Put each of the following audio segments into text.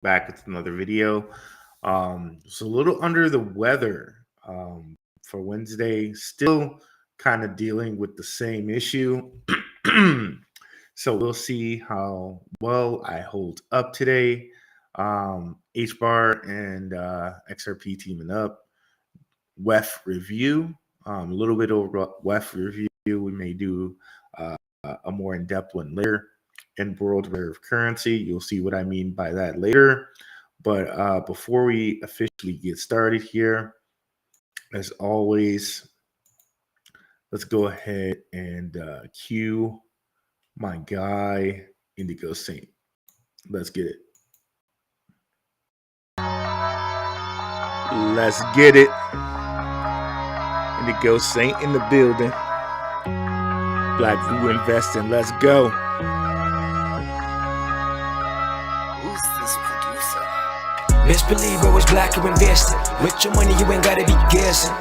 back with another video. It's a little under the weather for Wednesday. Still kind of dealing with the same issue. So we'll see how well I hold up today. HBAR and XRP teaming up. WEF review. A little bit over WEF review. We may do uh, a more in-depth one later. In world reserve currency, you'll see what I mean by that later. But before we officially get started here, as always, let's go ahead and cue my guy Indigo Saint. Let's get it. Let's get it. Indigo Saint in the building. Black Vu Investing. Let's go. Who's this producer? Best believe I was black or invested. With your money, you ain't gotta be guessing.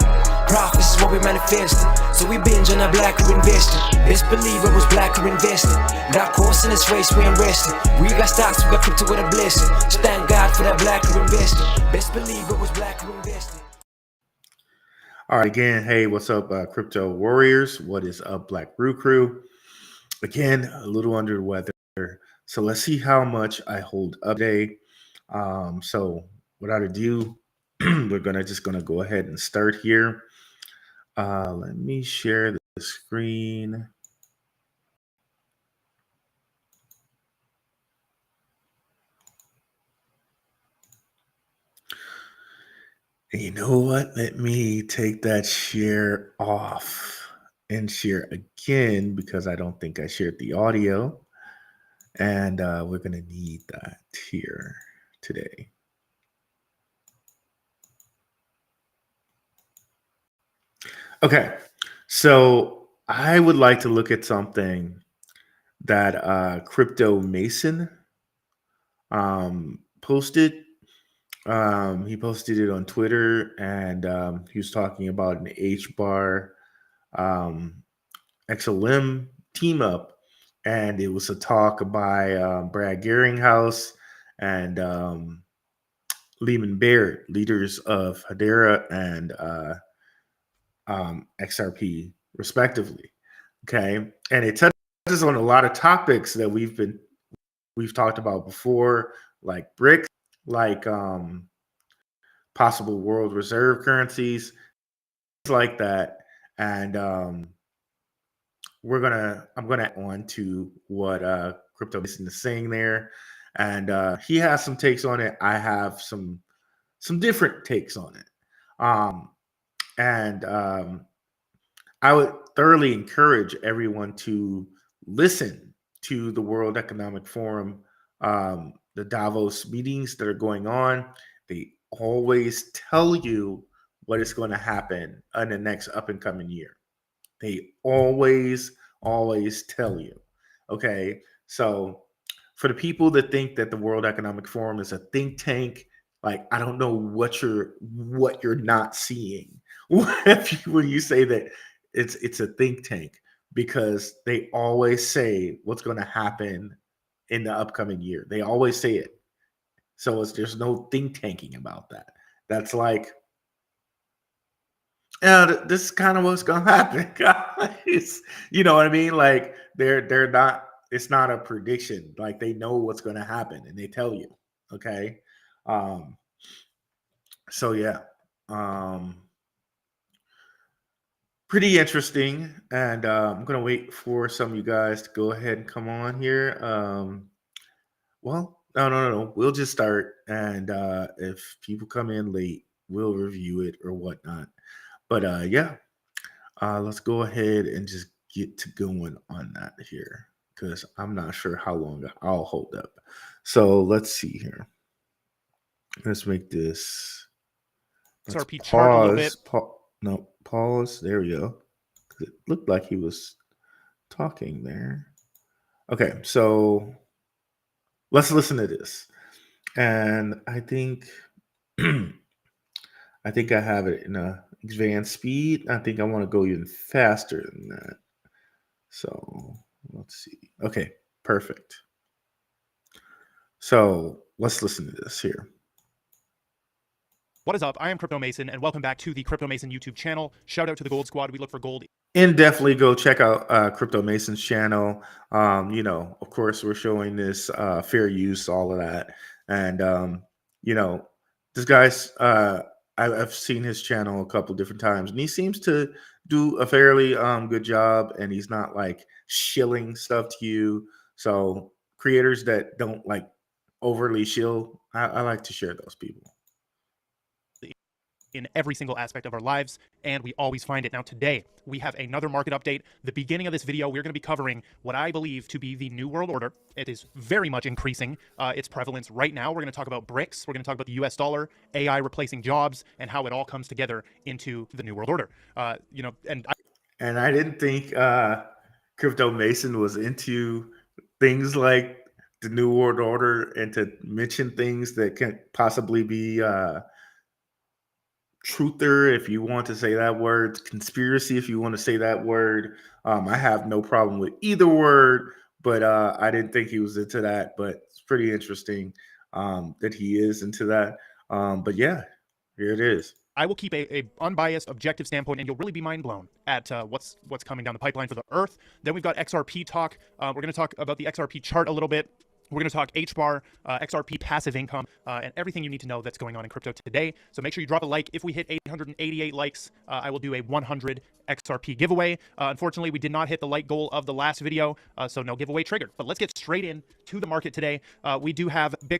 Profits is what we manifested. So we binge on a black or invested. Best believe I was black or invested. That course in this race, we ain't resting. We got stocks, we got crypto with a blessing. So thank God for that black or invested. Best believe I was black or invested. All right, again, hey, what's up, crypto warriors? What is up, Black Brew Crew? Again, a little under the weather. So let's see how much I hold up today. So without ado, we're just gonna go ahead and start here. Let me share the screen. And you know what? Let me take that share off and share again because I don't think I shared the audio. And we're going to need that here today. Okay, so I would like to look at something that Crypto Mason posted. He posted it on Twitter, and he was talking about an HBAR XLM team up, and it was a talk by Brad Garringhouse and Lehman Baird, leaders of Hedera and XRP, respectively. Okay, and it touches on a lot of topics that we've talked about before, like BRICS, like possible world reserve currencies, things like that. And I'm gonna add on to what Crypto Mason is saying there, and he has some takes on it. I have some different takes on it, and I would thoroughly encourage everyone to listen to the World Economic Forum, the Davos meetings that are going on. They always tell you what is going to happen in the next up and coming year. They always tell you. Okay. So for the people that think that the World Economic Forum is a think tank, like I don't know what you're not seeing when you say that it's a think tank, because they always say what's going to happen in the upcoming year. They always say it. So there's no think tanking about that. That's like, yeah, this is kind of what's gonna happen, guys. You know what I mean? Like they're not. It's not a prediction. Like they know what's gonna happen and they tell you. Okay. Um. So yeah. Um. Pretty interesting, and I'm gonna wait for some of you guys to go ahead and come on here. Well, no. We'll just start, and if people come in late, we'll review it or whatnot. But yeah, let's go ahead and just get to going on that here, because I'm not sure how long I'll hold up. So let's see here. Let's make this. Let's XRP chart a little bit. Pause. There we go. It looked like he was talking there. Okay, so let's listen to this. And I think I have it in a advanced speed. I think I want to go even faster than that. So let's see. Okay, perfect. So let's listen to this here. What is up? I am Crypto Mason, and welcome back to the Crypto Mason YouTube channel. Shout out to the Gold Squad. We look for gold. And definitely go check out Crypto Mason's channel. Of course, we're showing this fair use, all of that. And, this guy's, I've seen his channel a couple different times, and he seems to do a fairly good job, and he's not like shilling stuff to you. So creators that don't like overly shill, I like to share those people. In every single aspect of our lives, and we always find it. Now today, we have another market update. The beginning of this video, we're going to be covering what I believe to be the new world order. It is very much increasing its prevalence right now. We're going to talk about BRICS. We're going to talk about the US dollar, AI replacing jobs, and how it all comes together into the new world order. And I didn't think Crypto Mason was into things like the New World Order and to mention things that can possibly be truther, if you want to say that word, conspiracy, if you want to say that word. I have no problem with either word, but I didn't think he was into that. But it's pretty interesting that he is into that. But yeah, here it is. I will keep a unbiased, objective standpoint, and you'll really be mind blown at what's coming down the pipeline for the Earth. Then we've got XRP talk. We're going to talk about the XRP chart a little bit. We're going to talk HBAR, XRP passive income, and everything you need to know that's going on in crypto today. So make sure you drop a like. If we hit 888 likes, I will do a 100 XRP giveaway. Unfortunately, we did not hit the like goal of the last video, so no giveaway triggered. But let's get straight in to the market today. We do have big.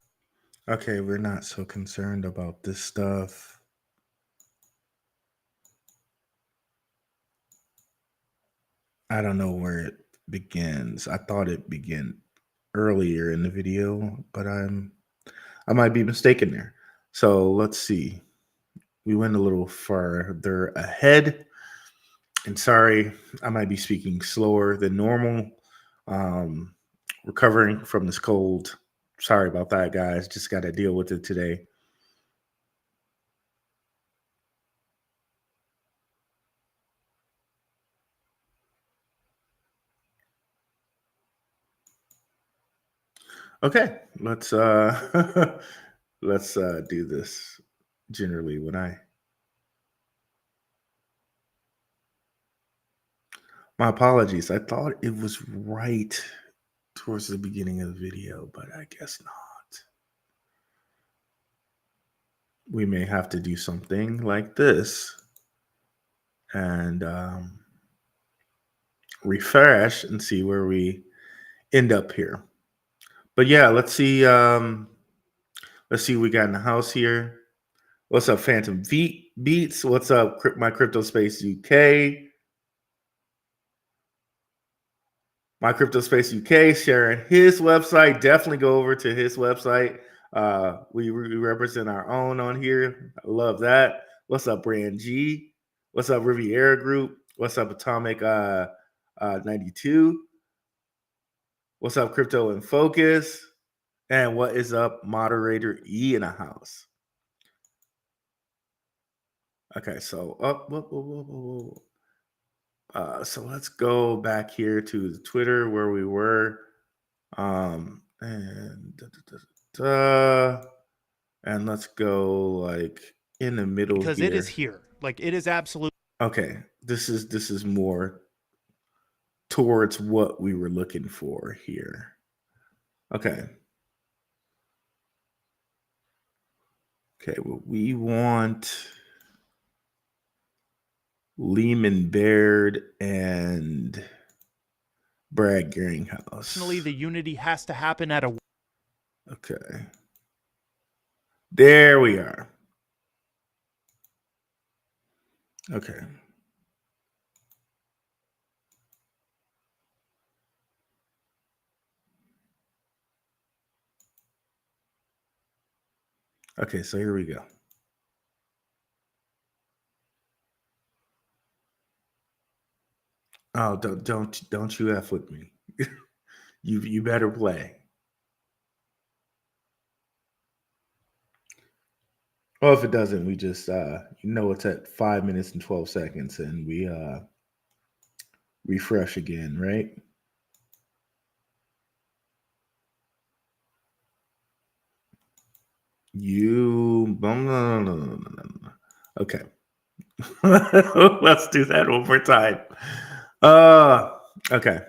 Okay, we're not so concerned about this stuff. I don't know where it begins. I thought it began earlier in the video, but I might be mistaken there. So let's see. We went a little farther ahead. And sorry, I might be speaking slower than normal. Recovering from this cold. Sorry about that, guys. Just got to deal with it today. Okay, let's let's do this generally when my apologies. I thought it was right towards the beginning of the video, but I guess not. We may have to do something like this and refresh and see where we end up here. But yeah, let's see. Let's see what we got in the house here. What's up, Phantom Beats? What's up, my Crypto Space UK? My Crypto Space UK sharing his website. Definitely go over to his website. We represent our own on here. I love that. What's up, Brand G? What's up, Riviera Group? What's up, Atomic 92? What's up, Crypto in Focus? And what is up, Moderator E in the house? Okay, so so let's go back here to the Twitter where we were, and let's go like in the middle because here. it is here. Like it is absolute. Okay, this is more towards what we were looking for here. Okay. Okay, well, we want Lehman Baird and Brad Garringhouse. Personally, the unity has to happen at a. Okay. There we are. Okay. Okay, so here we go. Oh, don't you F with me. You better play. Well, if it doesn't, we just it's at 5 minutes and 12 seconds and we refresh again, right? No, no, no, no, no, no. Okay. Let's do that one more time. Okay.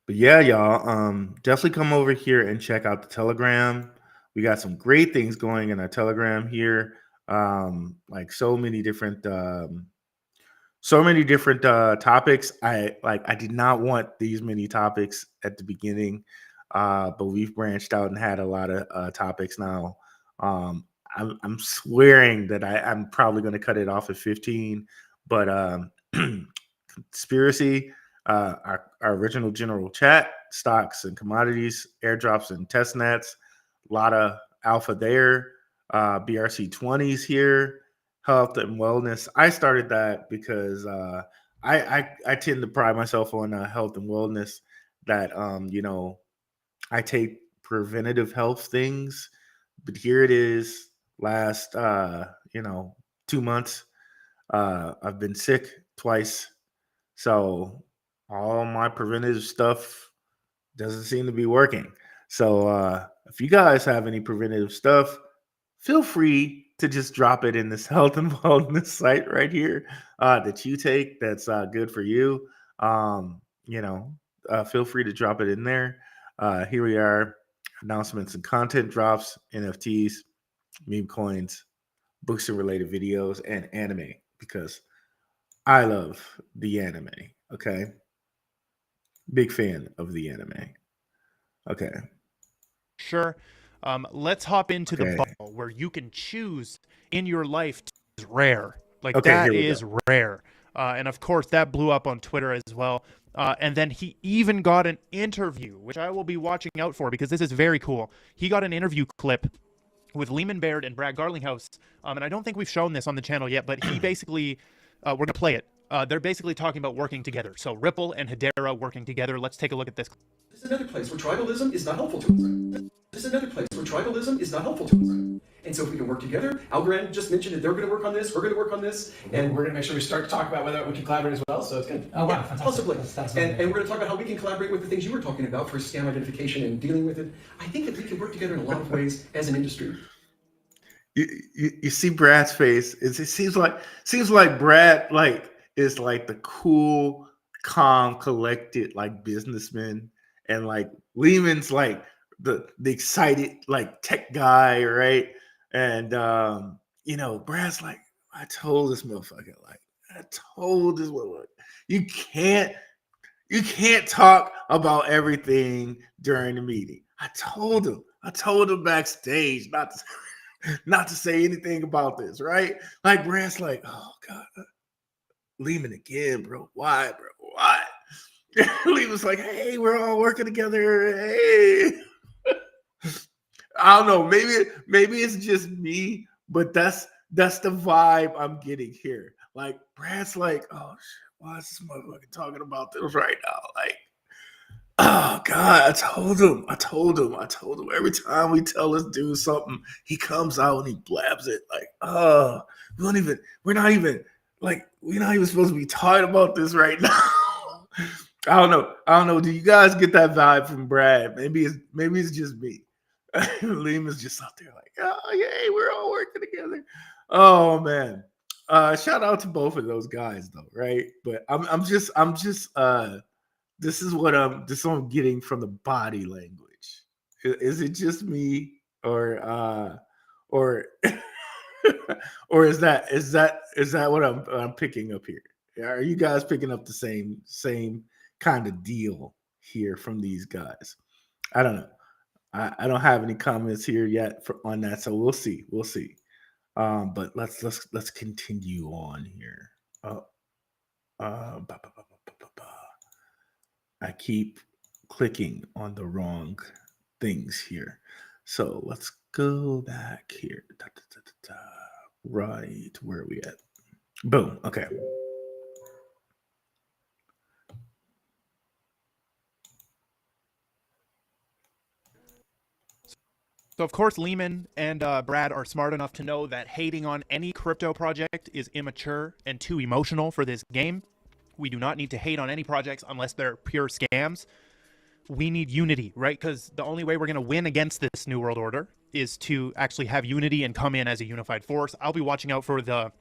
But yeah, y'all, definitely come over here and check out the Telegram. We got some great things going in our Telegram here. Like so many different topics. I did not want these many topics at the beginning, but we've branched out and had a lot of topics now. I'm swearing that I'm probably going to cut it off at 15, but conspiracy, our original general chat, stocks and commodities, airdrops and test nets, a lot of alpha there, BRC20s here, health and wellness. I started that because I tend to pride myself on health and wellness. That I take preventative health things, but here it is. Last 2 months, I've been sick twice, so all my preventative stuff doesn't seem to be working. So if you guys have any preventative stuff, feel free to just drop it in this health and wellness site right here that you take that's good for you. Feel free to drop it in there. Here we are, announcements and content drops, NFTs, meme coins, books and related videos, and anime, because I love the anime. Okay. Big fan of the anime. Okay. Sure. Let's hop into the Okay. bubble where you can choose in your life is rare. Like Okay, that here we is go. rare. And of course, that blew up on Twitter as well. And then he even got an interview, which I will be watching out for because this is very cool. He got an interview clip with Lehman Baird and Brad Garlinghouse. And I don't think we've shown this on the channel yet, but he basically, we're going to play it. They're basically talking about working together. So Ripple and Hedera working together. Let's take a look at this. This is another place where tribalism is not helpful to us. This is another place where tribalism is not helpful to us. And so if we can work together, Algorand just mentioned that they're going to work on this, we're going to work on this, and we're going to make sure we start to talk about whether we can collaborate as well. So it's good. Oh, wow, yeah, fantastic. possibly. That's and we're going to talk about how we can collaborate with the things you were talking about for scam identification and dealing with it. I think that we can work together in a lot of ways as an industry. You see Brad's face. It seems like Brad is like the cool, calm, collected businessman, and Lehman's like the excited tech guy, right? And Brad's like, I told this motherfucker, you can't talk about everything during the meeting. I told him backstage not to say anything about this, right? Like Brad's like, oh God, Lehman again, bro. Why, bro? Why? Lehman's like, hey, we're all working together. Hey. I don't know. Maybe it's just me, but that's the vibe I'm getting here. Like Brad's like, oh shit, why is this motherfucker talking about this right now? Like, oh God, I told him. Every time we tell this dude something, he comes out and he blabs it. Like, oh, we're not even supposed to be talking about this right now. I don't know. Do you guys get that vibe from Brad? Maybe it's just me. Lima's just out there like, oh yay, we're all working together. Oh man. Shout out to both of those guys though, right? But I'm just this is what I'm getting from the body language. Is it just me or or is that what I'm picking up here? Are you guys picking up the same kind of deal here from these guys? I don't know. I don't have any comments here yet on that, so we'll see. But let's continue on here. I keep clicking on the wrong things here, so let's go back here. Right, where are we at? Boom. Okay. So of course, Lehman and Brad are smart enough to know that hating on any crypto project is immature and too emotional for this game. We do not need to hate on any projects unless they're pure scams. we need unity, right? Because the only way we're going to win against this New World Order is to actually have unity and come in as a unified force. I'll be watching out for the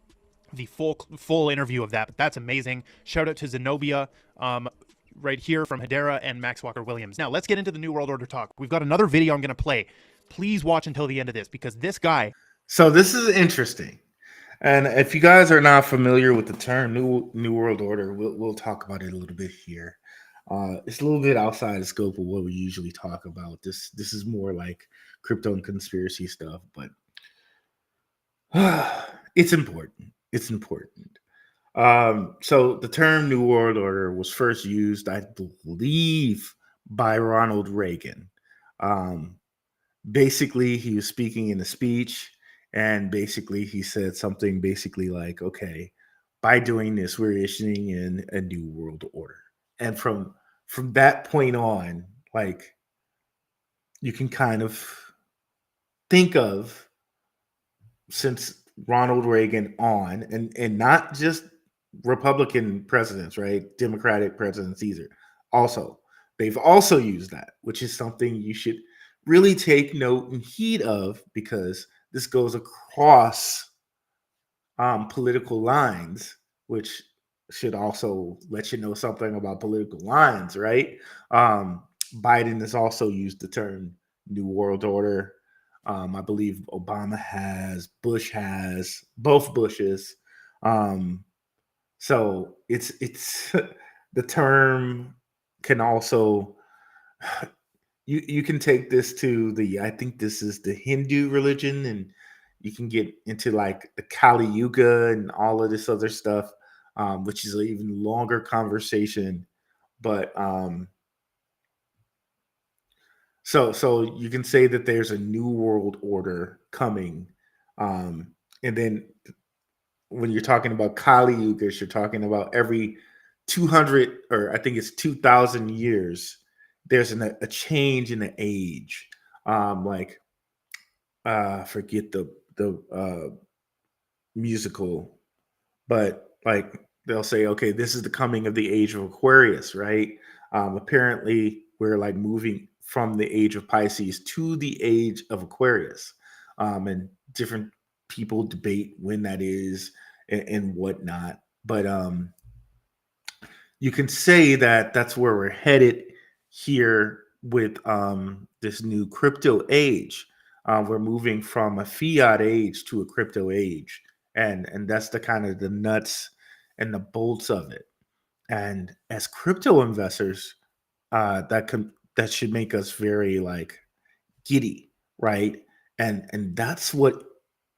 full interview of that, but that's amazing. Shout out to Zenobia right here from Hedera and Max Walker Williams. Now let's get into the New World Order talk. We've got another video I'm going to play. Please watch until the end of this, because this guy. So this is interesting. And if you guys are not familiar with the term New World Order, we'll talk about it a little bit here. It's a little bit outside the scope of what we usually talk about. This is more like crypto and conspiracy stuff, but it's important. It's important. So the term New World Order was first used, I believe, by Ronald Reagan. Basically, he was speaking in a speech, and basically he said something basically like, okay, by doing this, we're issuing in a new world order. And from that point on, like, you can kind of think of, since Ronald Reagan on, and not just Republican presidents, right? Democratic presidents either. Also, they've also used that, which is something you should really take note and heed of, because this goes across political lines, which should also let you know something about political lines, right? Biden has also used the term New World Order. I believe Obama has, Bush has, both Bushes. So it's the term can also, you can take this to I think this is the Hindu religion, and you can get into like the Kali Yuga and all of this other stuff, which is an even longer conversation. But so you can say that there's a new world order coming, and then when you're talking about Kali Yuga, you're talking about every 200, or I think it's 2,000 years, there's a change in the age. Forget the musical, but like they'll say, okay, this is the coming of the age of Aquarius, right? Apparently, we're like moving from the age of Pisces to the age of Aquarius, and different people debate when that is and whatnot. But you can say that that's where we're headed here with this new crypto age. We're moving from a fiat age to a crypto age, and that's the kind of the nuts and the bolts of it. And as crypto investors, that should make us very like giddy, right? And that's what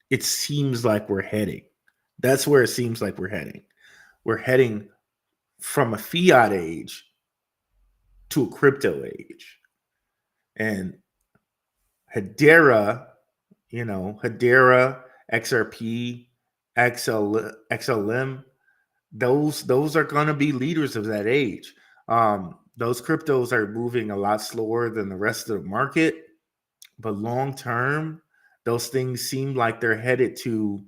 it seems like we're heading. That's where it seems like we're heading. We're heading from a fiat age to a crypto age. And Hedera, Hedera, XRP, XLM, those are going to be leaders of that age. Those cryptos are moving a lot slower than the rest of the market, but long term, those things seem like they're headed to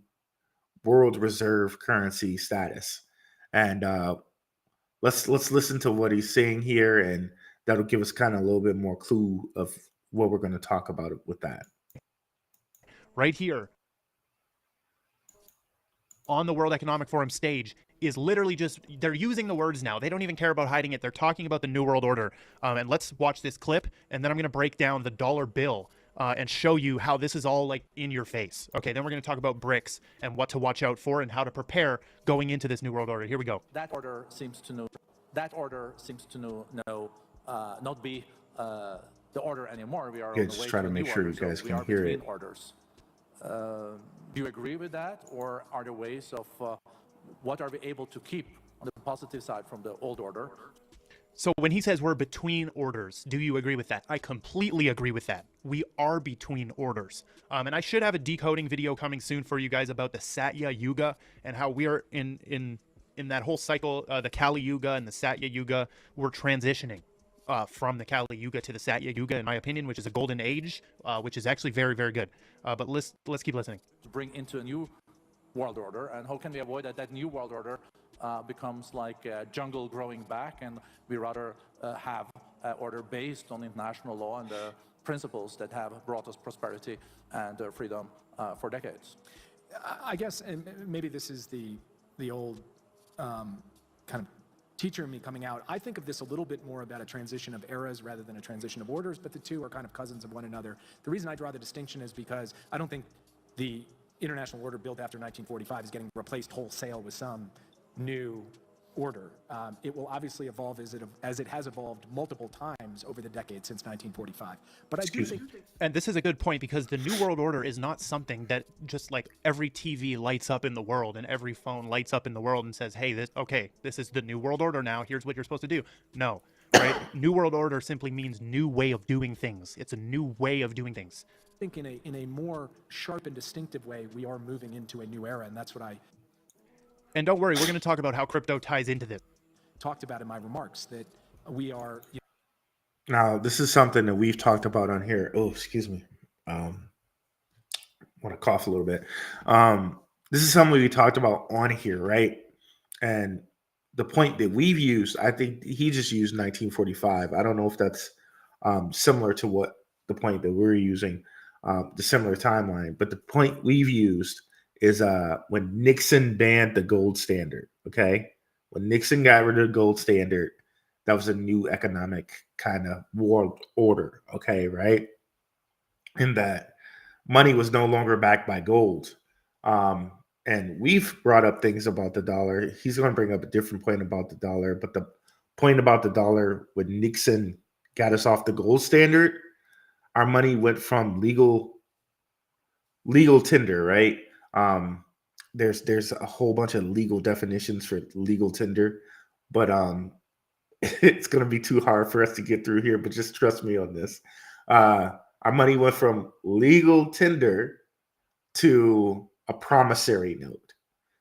world reserve currency status. And let's listen to what he's saying here, and that'll give us kind of a little bit more clue of what we're going to talk about with that. Right here on the World Economic Forum stage is literally just, they're using the words now. They don't even care about hiding it. They're talking about the New World Order. And let's watch this clip, and then I'm going to break down the dollar bill and show you how this is all like in your face. Okay, then we're going to talk about BRICS and what to watch out for and how to prepare going into this New World Order. Here we go. That order seems to not be the order anymore. We are Yeah, on the just way try to to a make new sure order, you guys so we can are hear between it. orders. Do you agree with that, or are there ways of what are we able to keep on the positive side from the old order? So when he says we're between orders, do you agree with that? I completely agree with that. We are between orders. And I should have a decoding video coming soon for you guys about the Satya Yuga and how we're in that whole cycle, the Kali Yuga and the Satya Yuga. We're transitioning from the Kali Yuga to the Satya Yuga, in my opinion, which is a golden age, which is actually very, very good. But let's keep listening. To bring into a new world order, and how can we avoid that new world order becomes like a jungle growing back, and we rather have order based on international law and the principles that have brought us prosperity and freedom for decades. I guess, and maybe this is the old kind of teacher in me coming out. I think of this a little bit more about a transition of eras rather than a transition of orders, but the two are kind of cousins of one another. The reason I draw the distinction is because I don't think the international order built after 1945 is getting replaced wholesale with some new order. It will obviously evolve as it has evolved multiple times over the decades since 1945. But I do think, and this is a good point, because the New World Order is not something that just like every TV lights up in the world and every phone lights up in the world and says, hey, this is the New World Order now. Here's what you're supposed to do. No, right? New World Order simply means new way of doing things. It's a new way of doing things. I think in a more sharp and distinctive way, we are moving into a new era, and that's what I And don't worry, we're going to talk about how crypto ties into this. Talked about in my remarks, that we are. Now, this is something that we've talked about on here. Oh, excuse me. Want to cough a little bit. This is something we talked about on here, right? And the point that we've used, I think he just used 1945. I don't know if that's similar to what the point that we're using, the similar timeline. But the point we've used is when Nixon banned the gold standard, okay? When Nixon got rid of the gold standard, that was a new economic kind of world order, okay, right? And that money was no longer backed by gold. And we've brought up things about the dollar. He's going to bring up a different point about the dollar, but the point about the dollar, when Nixon got us off the gold standard, our money went from legal tender, right? There's a whole bunch of legal definitions for legal tender, but it's going to be too hard for us to get through here, but just trust me on this. Our money went from legal tender to a promissory note.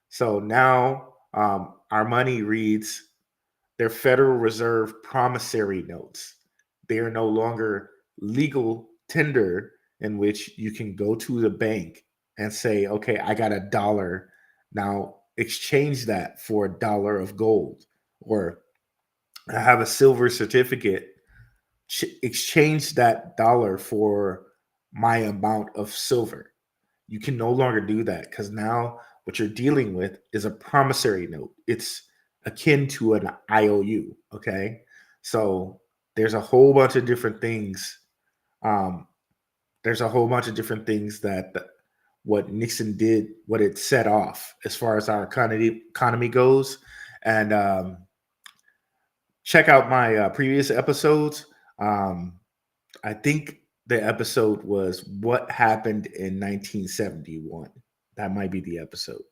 So now our money reads, they're Federal Reserve promissory notes. They are no longer legal tender, in which you can go to the bank and say, okay, I got $1. Now exchange that for $1 of gold, or I have a silver certificate. Exchange that dollar for my amount of silver. You can no longer do that, because now what you're dealing with is a promissory note. It's akin to an IOU. Okay. So there's a whole bunch of different things. That what Nixon did, what it set off as far as our economy goes. And check out my previous episodes. I think the episode was What Happened in 1971. That might be the episode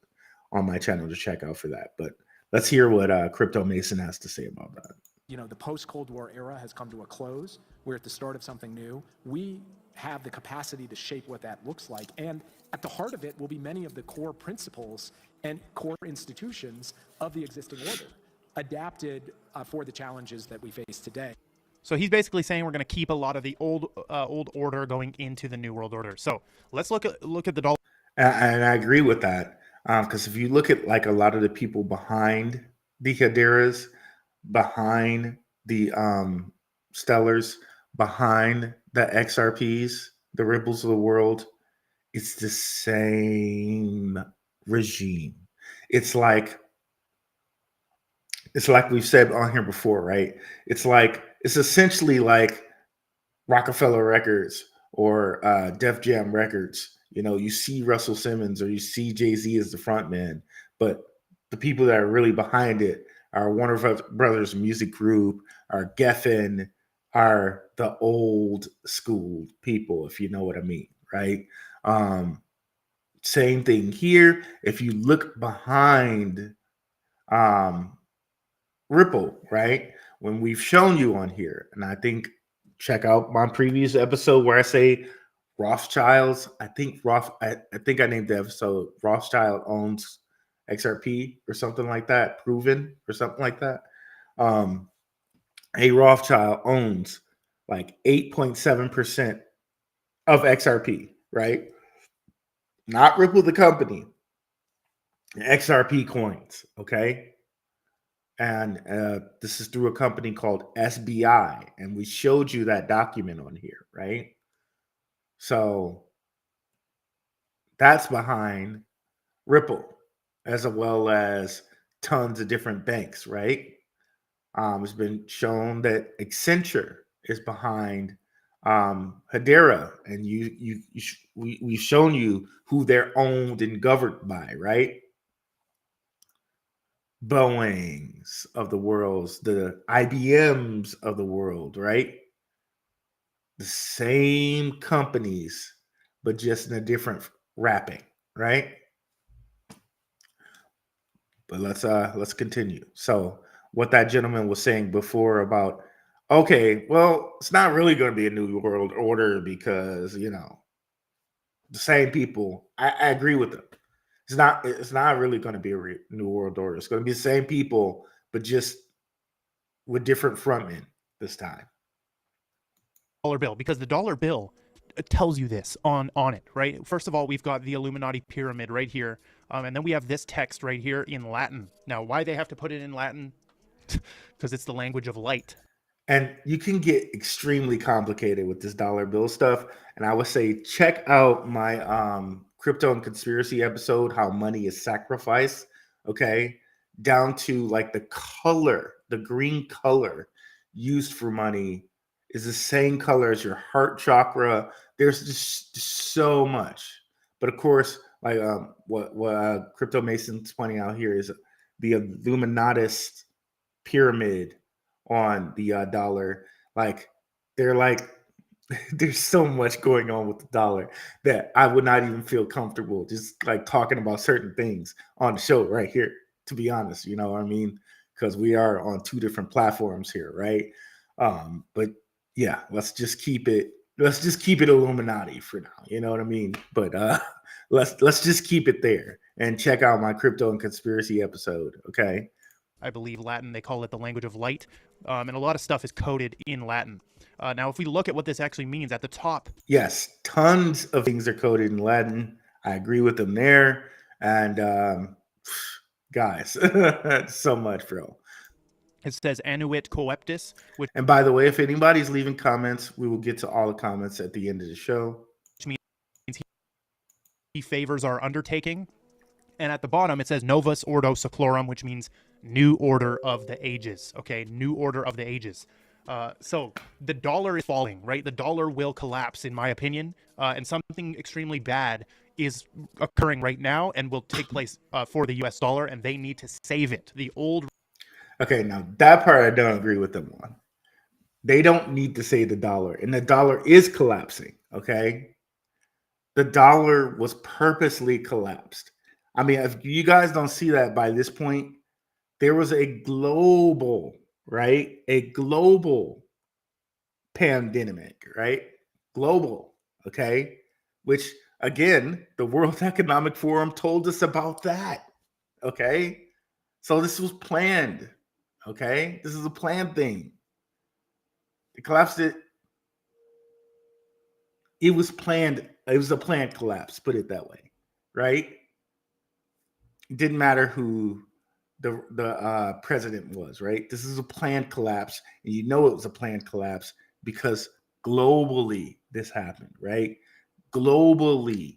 on my channel to check out for that. But let's hear what Crypto Mason has to say about that. The post-Cold War era has come to a close. We're at the start of something new. We have the capacity to shape what that looks like. And at the heart of it will be many of the core principles and core institutions of the existing order, adapted for the challenges that we face today. So he's basically saying we're going to keep a lot of the old order going into the New World Order. So let's look at the dollar. And I agree with that, because if you look at like a lot of the people behind the Hedera's, behind the Stellars, behind the XRPs, the Ripples of the world, it's the same regime. It's like we've said on here before, right? It's essentially like Rockefeller Records or Def Jam Records. You see Russell Simmons or you see Jay-Z as the front man, but the people that are really behind it are Warner Brothers Music Group, are Geffen, are the old school people, if you know what I mean, right? Same thing here. If you look behind Ripple, right? When we've shown you on here, and I think check out my previous episode where I say Rothschilds. I think I named the episode Rothschild owns XRP or something like that, proven or something like that. A Rothschild owns like 8.7% of XRP, right? Not Ripple the company, XRP coins, okay? And this is through a company called SBI, and we showed you that document on here, right? So that's behind Ripple, as well as tons of different banks, right? It's been shown that Accenture is behind Hedera, and we've shown you who they're owned and governed by, right? Boeings of the world, the IBMs of the world, right? The same companies, but just in a different wrapping, right? But let's continue. So what that gentleman was saying before about, okay, well, it's not really going to be a new world order because the same people. I agree with them. It's not really going to be a new world order. It's going to be the same people, but just with different frontmen this time. Dollar bill, because the dollar bill tells you this on it, right? First of all, we've got the Illuminati pyramid right here, and then we have this text right here in Latin. Now, why they have to put it in Latin? Because it's the language of light. And you can get extremely complicated with this dollar bill stuff. And I would say check out my crypto and conspiracy episode, How Money is Sacrificed. Okay. Down to like the color, the green color used for money is the same color as your heart chakra. There's just so much. But of course, like what Crypto Mason's pointing out here is the Illuminatist pyramid on the dollar. Like they're like there's so much going on with the dollar that I would not even feel comfortable just like talking about certain things on the show right here, to be honest. You know what I mean? Because we are on two different platforms here, right? But yeah, let's just keep it Illuminati for now. You know what I mean? But let's just keep it there and check out my crypto and conspiracy episode. Okay. I believe Latin, they call it the language of light, and a lot of stuff is coded in Latin. Now, if we look at what this actually means at the top. Yes, tons of things are coded in Latin. I agree with them there. And guys, so much, bro. It says annuit coeptis, which And by the way, if anybody's leaving comments, we will get to all the comments at the end of the show. means he favors our undertaking. And at the bottom, it says Novus Ordo Seclorum, which means new order of the ages. Okay, new order of the ages. So the dollar is falling, right? The dollar will collapse, in my opinion. And something extremely bad is occurring right now and will take place for the US dollar, and they need to save it. The old. Okay, now that part I don't agree with them on. They don't need to save the dollar, and the dollar is collapsing. Okay, the dollar was purposely collapsed. I mean, if you guys don't see that by this point, there was a global, right? A global pandemic, right? Global, okay? Which, again, the World Economic Forum told us about that, okay? So this was planned, okay? This is a planned thing. They collapsed it. It was planned. It was a planned collapse, put it that way, right? It didn't matter who the president was, right? This is a planned collapse, and you know it was a planned collapse because globally this happened, right? Globally,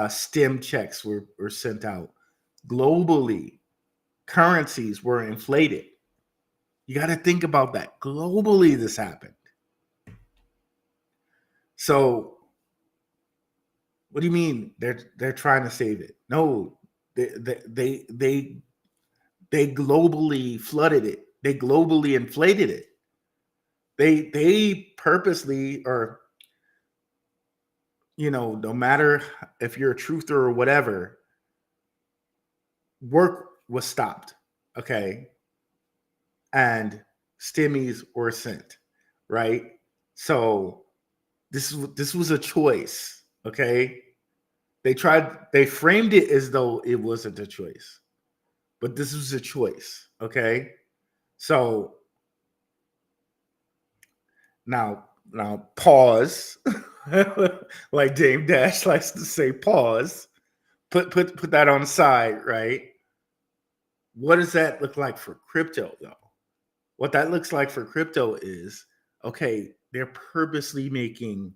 stem checks were sent out. Globally, currencies were inflated. You got to think about that. Globally, this happened. So, what do you mean they're trying to save it? No. They globally flooded it. They globally inflated it. They purposely, or no matter if you're a truther or whatever, work was stopped. Okay, and stimmies were sent, right? So this was a choice. Okay. They framed it as though it wasn't a choice, but this was a choice. Okay. So now pause, like Dame Dash likes to say, pause, put that on the side, right? what does that look like for crypto, though? What that looks like for crypto is, okay, they're purposely making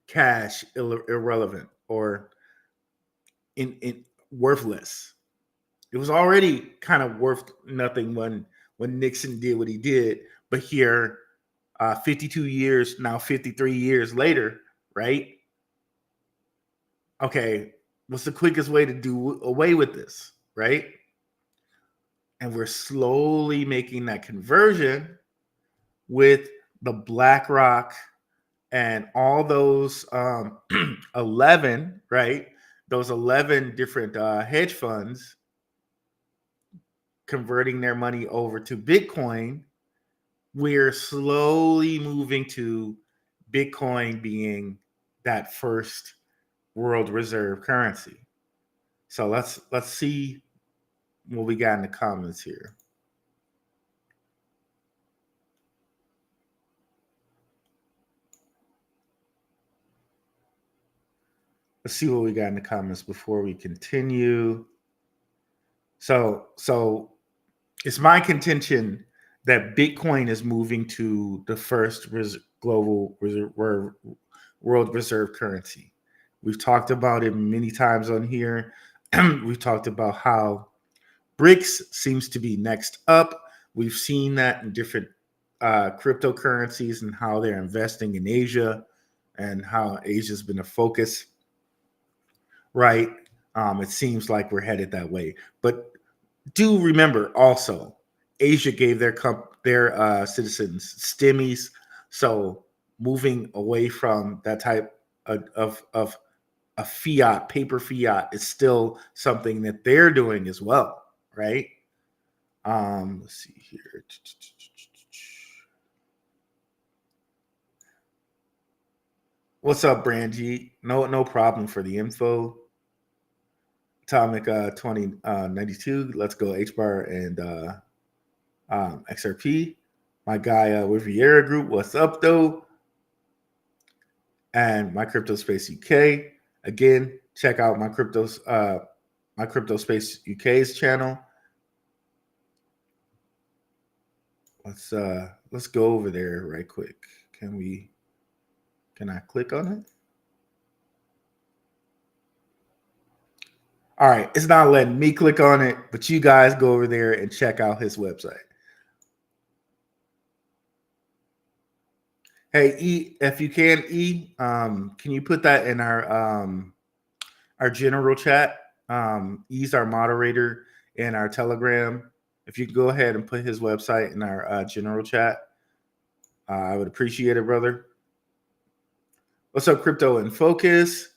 cash irrelevant or in worthless. It was already kind of worth nothing when Nixon did what he did, but here, 52 years now, 53 years later, right? Okay, what's the quickest way to do away with this, right? And we're slowly making that conversion with the BlackRock and all those 11, right? Those 11 different hedge funds converting their money over to Bitcoin. We're slowly moving to Bitcoin being that first world reserve currency. So let's see what we got in the comments here. Let's see what we got in the comments before we continue. So it's my contention that Bitcoin is moving to the first global world reserve currency. We've talked about it many times on here. We've talked about how BRICS seems to be next up. We've seen that in different cryptocurrencies and how they're investing in Asia and how Asia's been a focus, right? It seems like we're headed that way. But do remember also, Asia gave their citizens stimmies. So moving away from that type of a fiat, paper fiat, is still something that they're doing as well, right? Let's see here. What's up, Brandy? No problem for the info. Atomic 2092. Let's go HBAR and XRP. My guy Riviera Group. What's up, though? And my Crypto Space UK. Again, check out my Crypto Space UK's channel. Let's go over there right quick. Can I click on it? All right, it's not letting me click on it, but you guys go over there and check out his website. Hey, E, if you can, can you put that in our general chat? E's our moderator in our Telegram. If you could go ahead and put his website in our general chat, I would appreciate it, brother. What's up, Crypto in Focus?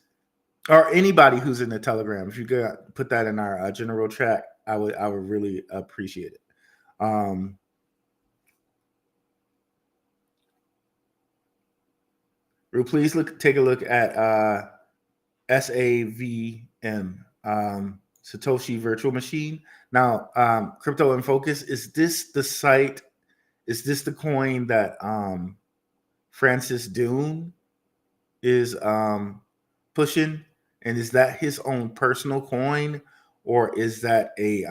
Or anybody who's in the Telegram, if you could put that in our general chat, I would really appreciate it. Please take a look at SAVM, Satoshi Virtual Machine. Now, Crypto in Focus, is this the site? Is this the coin that Francis Dune is pushing? And is that his own personal coin, or is that a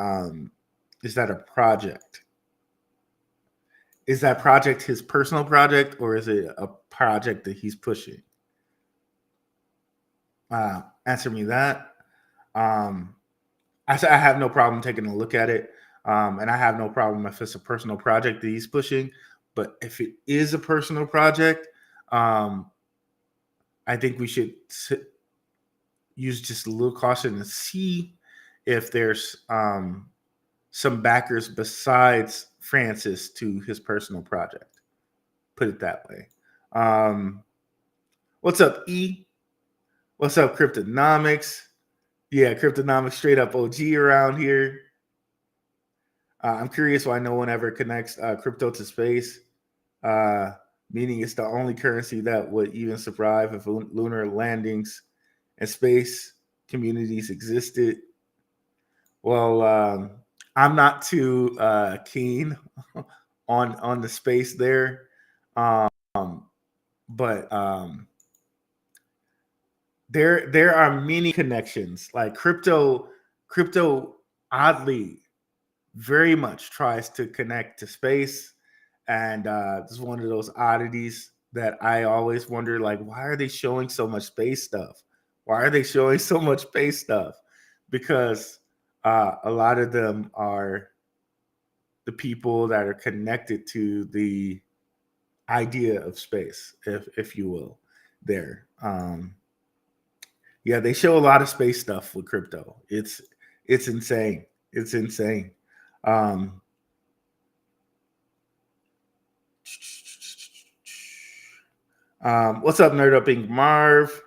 project? Is that project his personal project, or is it a project that he's pushing? Answer me that. I have no problem taking a look at it, and I have no problem if it's a personal project that he's pushing. But if it is a personal project, I think we should use just a little caution and see if there's some backers besides Francis to his personal project. Put it that way. What's up, E? What's up, Cryptonomics? Yeah, Cryptonomics straight up OG around here. I'm curious why no one ever connects crypto to space, meaning it's the only currency that would even survive if lunar landings and space communities existed. Well, I'm not too keen on the space there, but there are many connections. Like crypto oddly very much tries to connect to space. And this is one of those oddities that I always wonder, like, why are they showing so much space stuff? Why are they showing so much space stuff? Because a lot of them are the people that are connected to the idea of space, if you will, there. Yeah, they show a lot of space stuff with crypto. It's insane. It's insane. Um, what's up, Nerd Up Ink Marv?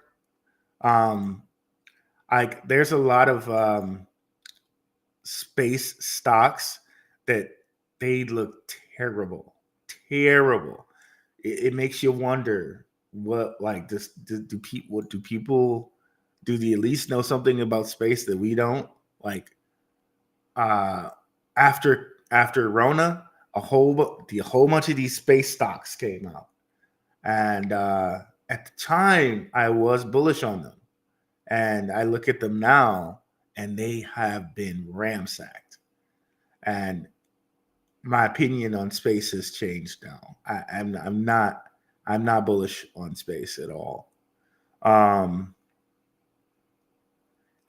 Like, there's a lot of space stocks that they look terrible, terrible. It makes you wonder what, like, this do people do they at least know something about space that we don't? Like, after Rona, a whole bunch of these space stocks came out, and at the time I was bullish on them, and I look at them now, and they have been ramsacked, and my opinion on space has changed now. I'm not bullish on space at all.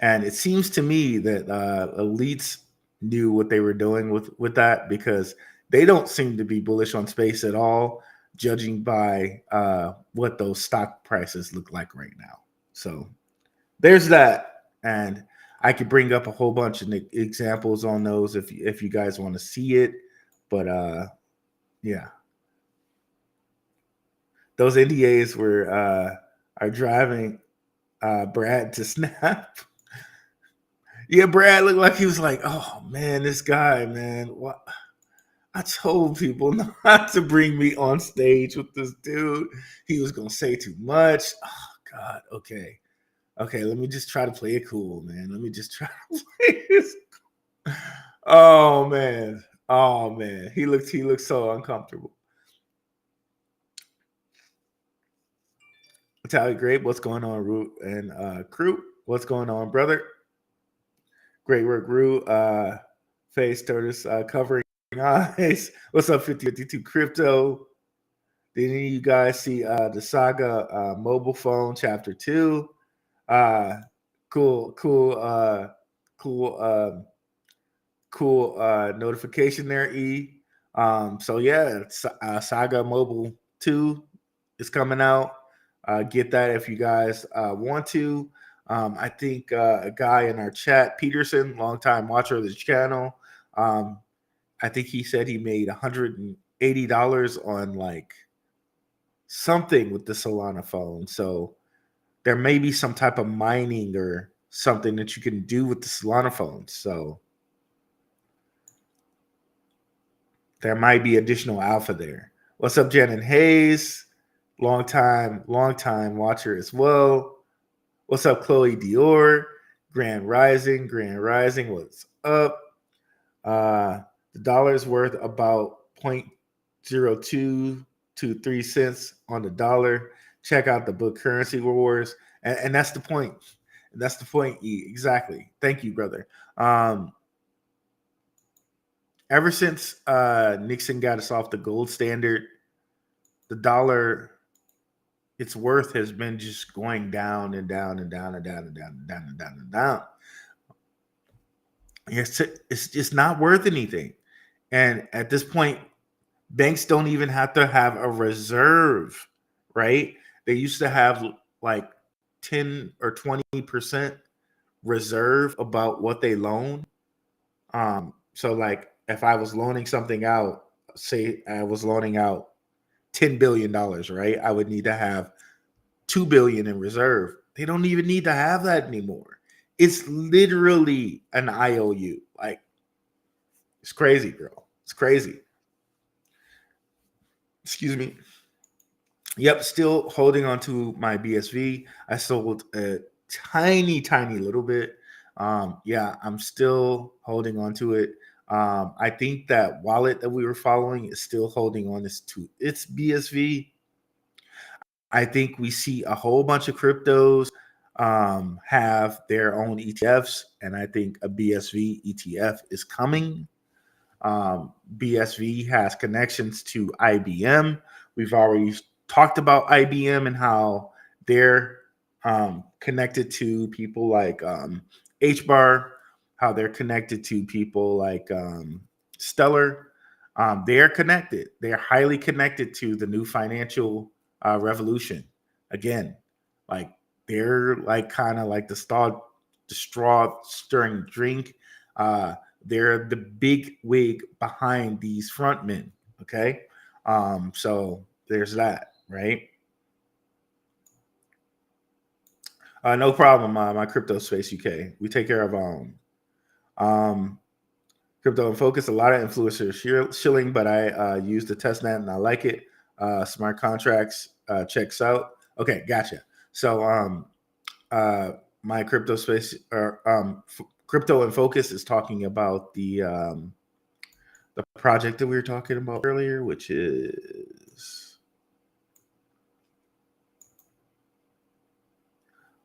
And it seems to me that elites knew what they were doing with that, because they don't seem to be bullish on space at all, judging by what those stock prices look like right now. So there's that. And I could bring up a whole bunch of examples on those if you guys want to see it. But yeah, those NDAs are driving Brad to snap. Yeah, Brad looked like he was like, oh man, this guy, man. What? I told people not to bring me on stage with this dude. He was gonna say too much. Oh God. Okay. Let me just try to play it cool, man. Let me just try to play this. Oh man. He looked so uncomfortable. Italian Grape, what's going on, Root and Crew? What's going on, brother? Great work, Root. Face Tortoise covering eyes. What's up, 5052 Crypto? Did any of you guys see the Saga mobile phone chapter 2? Cool notification there, E. So yeah, Saga Mobile 2 is coming out. Get that if you guys want to. I think a guy in our chat, Peterson, longtime watcher of the channel, I think he said he made $180 on like something with the Solana phone. So there may be some type of mining or something that you can do with the Solana phone. So there might be additional alpha there. What's up, Jen and Hayes? Long time watcher as well. What's up, Chloe Dior? Grand Rising. What's up? The dollar is worth about 0.0223 cents on the dollar. Check out the book Currency Wars. And that's the point. That's the point, E. Exactly. Thank you, brother. Ever since Nixon got us off the gold standard, the dollar, its worth has been just going down and down and down and down and down and down and down and down. It's just not worth anything. And at this point, banks don't even have to have a reserve, right? They used to have like 10 or 20% reserve about what they loan. So like if I was loaning something out, say I was loaning out $10 billion, right? I would need to have $2 billion in reserve. They don't even need to have that anymore. It's literally an IOU. Like, it's crazy, girl. It's crazy. Excuse me. Yep, still holding on to my BSV. I sold a tiny little bit. Yeah, I'm still holding on to it. I think that wallet that we were following is still holding on to its BSV. I think we see a whole bunch of cryptos have their own ETFs, and I think a BSV ETF is coming. BSV has connections to IBM. We've already talked about IBM and how they're connected to people like HBAR, how they're connected to people like Stellar. They're connected. They're highly connected to the new financial revolution. Again, like they're like kind of like the straw stirring drink. They're the big wig behind these frontmen. Okay, so there's that, right? No problem, my crypto space UK. We take care of crypto and focus. A lot of influencers shilling, but I use the testnet and I like it. Smart contracts checks out. Okay, gotcha. So my crypto space or crypto and focus is talking about the project that we were talking about earlier, which is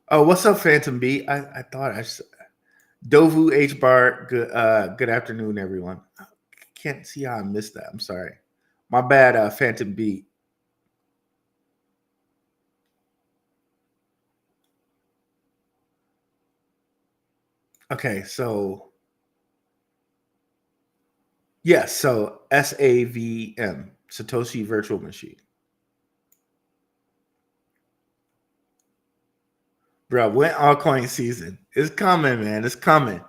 what's up, Phantom B? I thought I Dovu HBAR. Good afternoon, everyone. I can't see how I missed that. I'm sorry. My bad, Phantom B. Okay, so yes, so SAVM, Satoshi Virtual Machine. Bro, when altcoin season? It's coming, man. It's coming.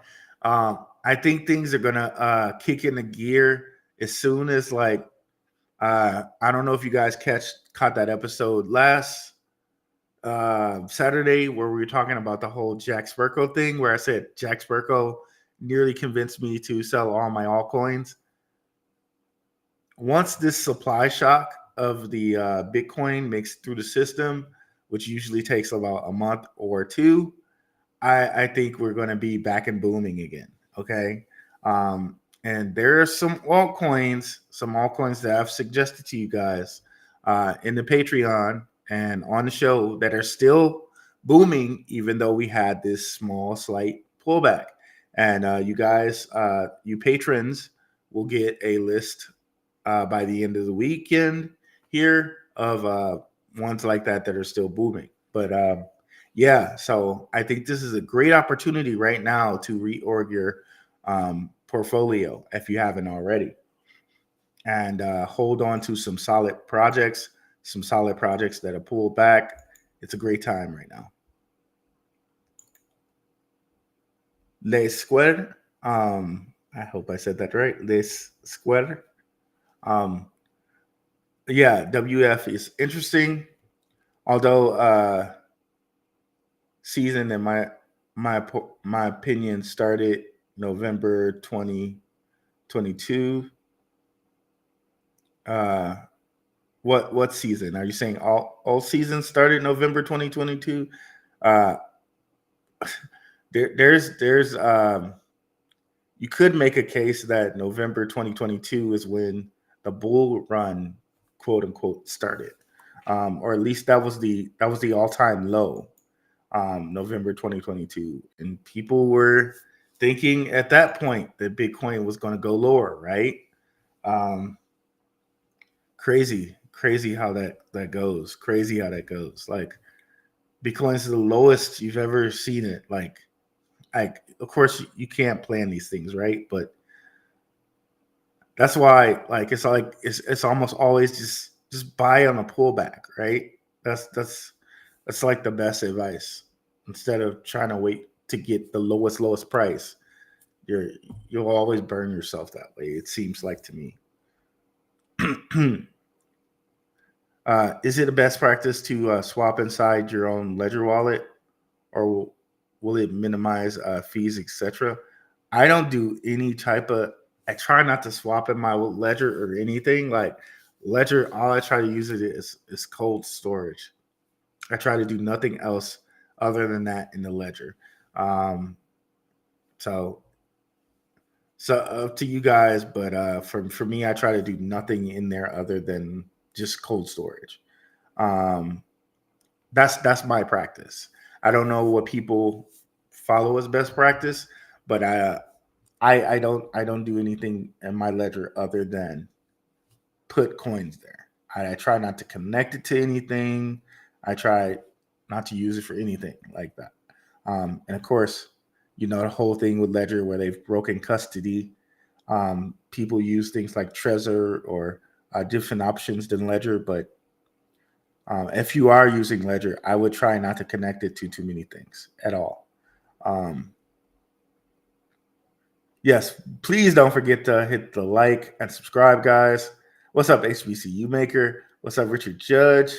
I think things are gonna kick into gear as soon as like I don't know if you guys caught that episode last Saturday where we were talking about the whole Jack Spirko thing, where I said Jack Spirko nearly convinced me to sell all my altcoins. Once this supply shock of the Bitcoin makes through the system, which usually takes about a month or two, I think we're going to be back and booming again. Okay. And there are some altcoins that I've suggested to you guys in the Patreon and on the show that are still booming, even though we had this small, slight pullback. And you guys, you patrons, will get a list by the end of the weekend here of ones like that are still booming. But yeah, so I think this is a great opportunity right now to reorg your portfolio if you haven't already, and hold on to some solid projects that are pulled back. It's a great time right now. Les Square, I hope I said that right. Les Square. Yeah, WEF is interesting, although season in my opinion started November 2022. What season are you saying? All seasons started November 2022. There's you could make a case that November 2022 is when the bull run, quote unquote, started, or at least that was the all-time low, November 2022, and people were thinking at that point that Bitcoin was going to go lower, right? Crazy how that goes. Crazy how that goes. Like Bitcoin is the lowest you've ever seen it. Like of course you can't plan these things, right? But that's why it's almost always just buy on a pullback, right? That's like the best advice. Instead of trying to wait to get the lowest price, you'll always burn yourself that way. It seems like to me. Is it a best practice to swap inside your own Ledger wallet, or will it minimize fees, etc.? I don't do any type of. I try not to swap in my Ledger or anything. Like Ledger, all I try to use it is cold storage. I try to do nothing else other than that in the Ledger. So up to you guys, but for me, I try to do nothing in there other than just cold storage. That's my practice. I don't know what people follow as best practice, but I don't do anything in my ledger other than put coins there. I try not to connect it to anything. I try not to use it for anything like that. And of course, the whole thing with Ledger where they've broken custody. People use things like Trezor or different options than Ledger, but if you are using Ledger, I would try not to connect it to too many things at all. Yes, please don't forget to hit the like and subscribe, guys. What's up, HBCU Maker? What's up, Richard Judge?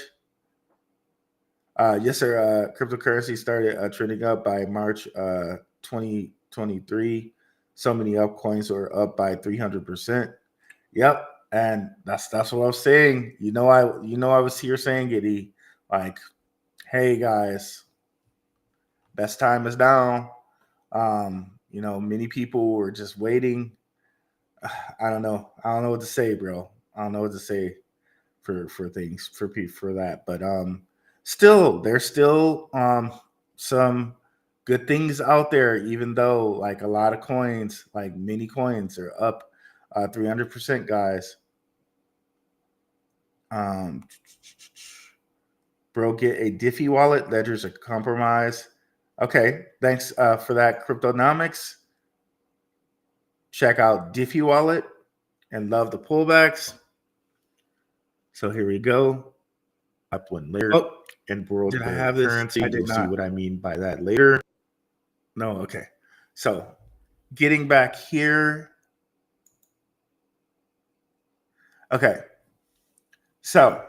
Yes, sir. Cryptocurrency started trending up by March 2023. So many altcoins were up by 300%. Yep, and that's what I was saying. I was here saying it. Like, hey guys, best time is now. Many people were just waiting. I don't know what to say, bro. I don't know what to say for things for that, but there's still some good things out there, even though like a lot of coins, like many coins, are up 300%, guys. Bro, get a Diffie wallet. Ledger's a compromise. Okay, thanks for that, Cryptonomics. Check out Diffie wallet and love the pullbacks. So here we go. Up one later. Oh, and world did I have this currency? I did not. See what I mean by that later. No, okay. So getting back here. Okay. So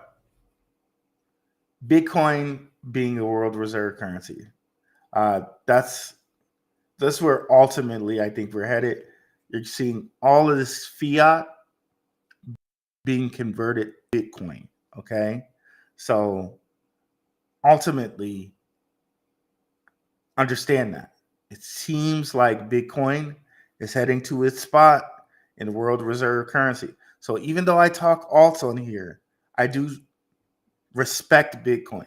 Bitcoin being a world reserve currency. That's where ultimately I think we're headed. You're seeing all of this fiat being converted to Bitcoin. Okay. So ultimately, understand that. It seems like Bitcoin is heading to its spot in world reserve currency. So even though I talk alts on here, I do respect Bitcoin.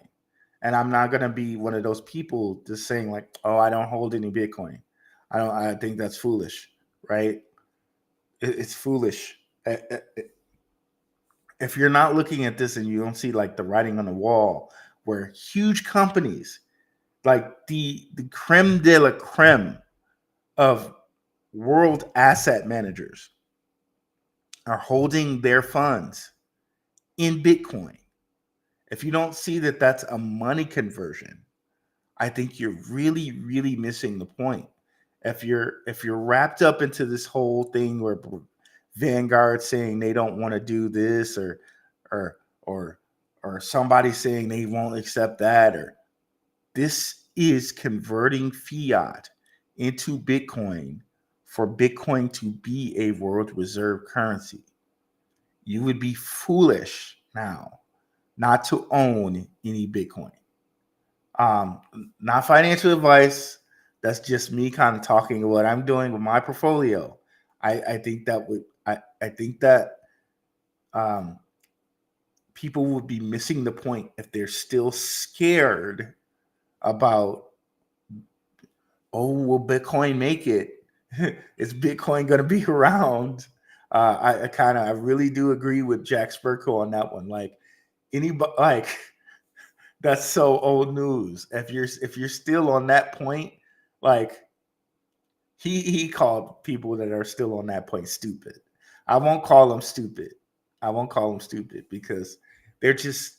And I'm not going to be one of those people just saying like, oh, I don't hold any Bitcoin. I think that's foolish, right? It's foolish. If you're not looking at this and you don't see like the writing on the wall where huge companies like the creme de la creme of world asset managers are holding their funds in Bitcoin. If you don't see that that's a money conversion, I think you're really, really missing the point. If you're wrapped up into this whole thing where Vanguard saying they don't want to do this or somebody saying they won't accept that, or this is converting fiat into Bitcoin for Bitcoin to be a world reserve currency. You would be foolish now not to own any Bitcoin. Not financial advice. That's just me kind of talking what I'm doing with my portfolio. I think that people would be missing the point if they're still scared about, oh, will Bitcoin make it? Is Bitcoin going to be around? I really do agree with Jack Spurko on that one. Like that's so old news. If you're still on that point, like he called people that are still on that point stupid. I won't call them stupid. Because they're just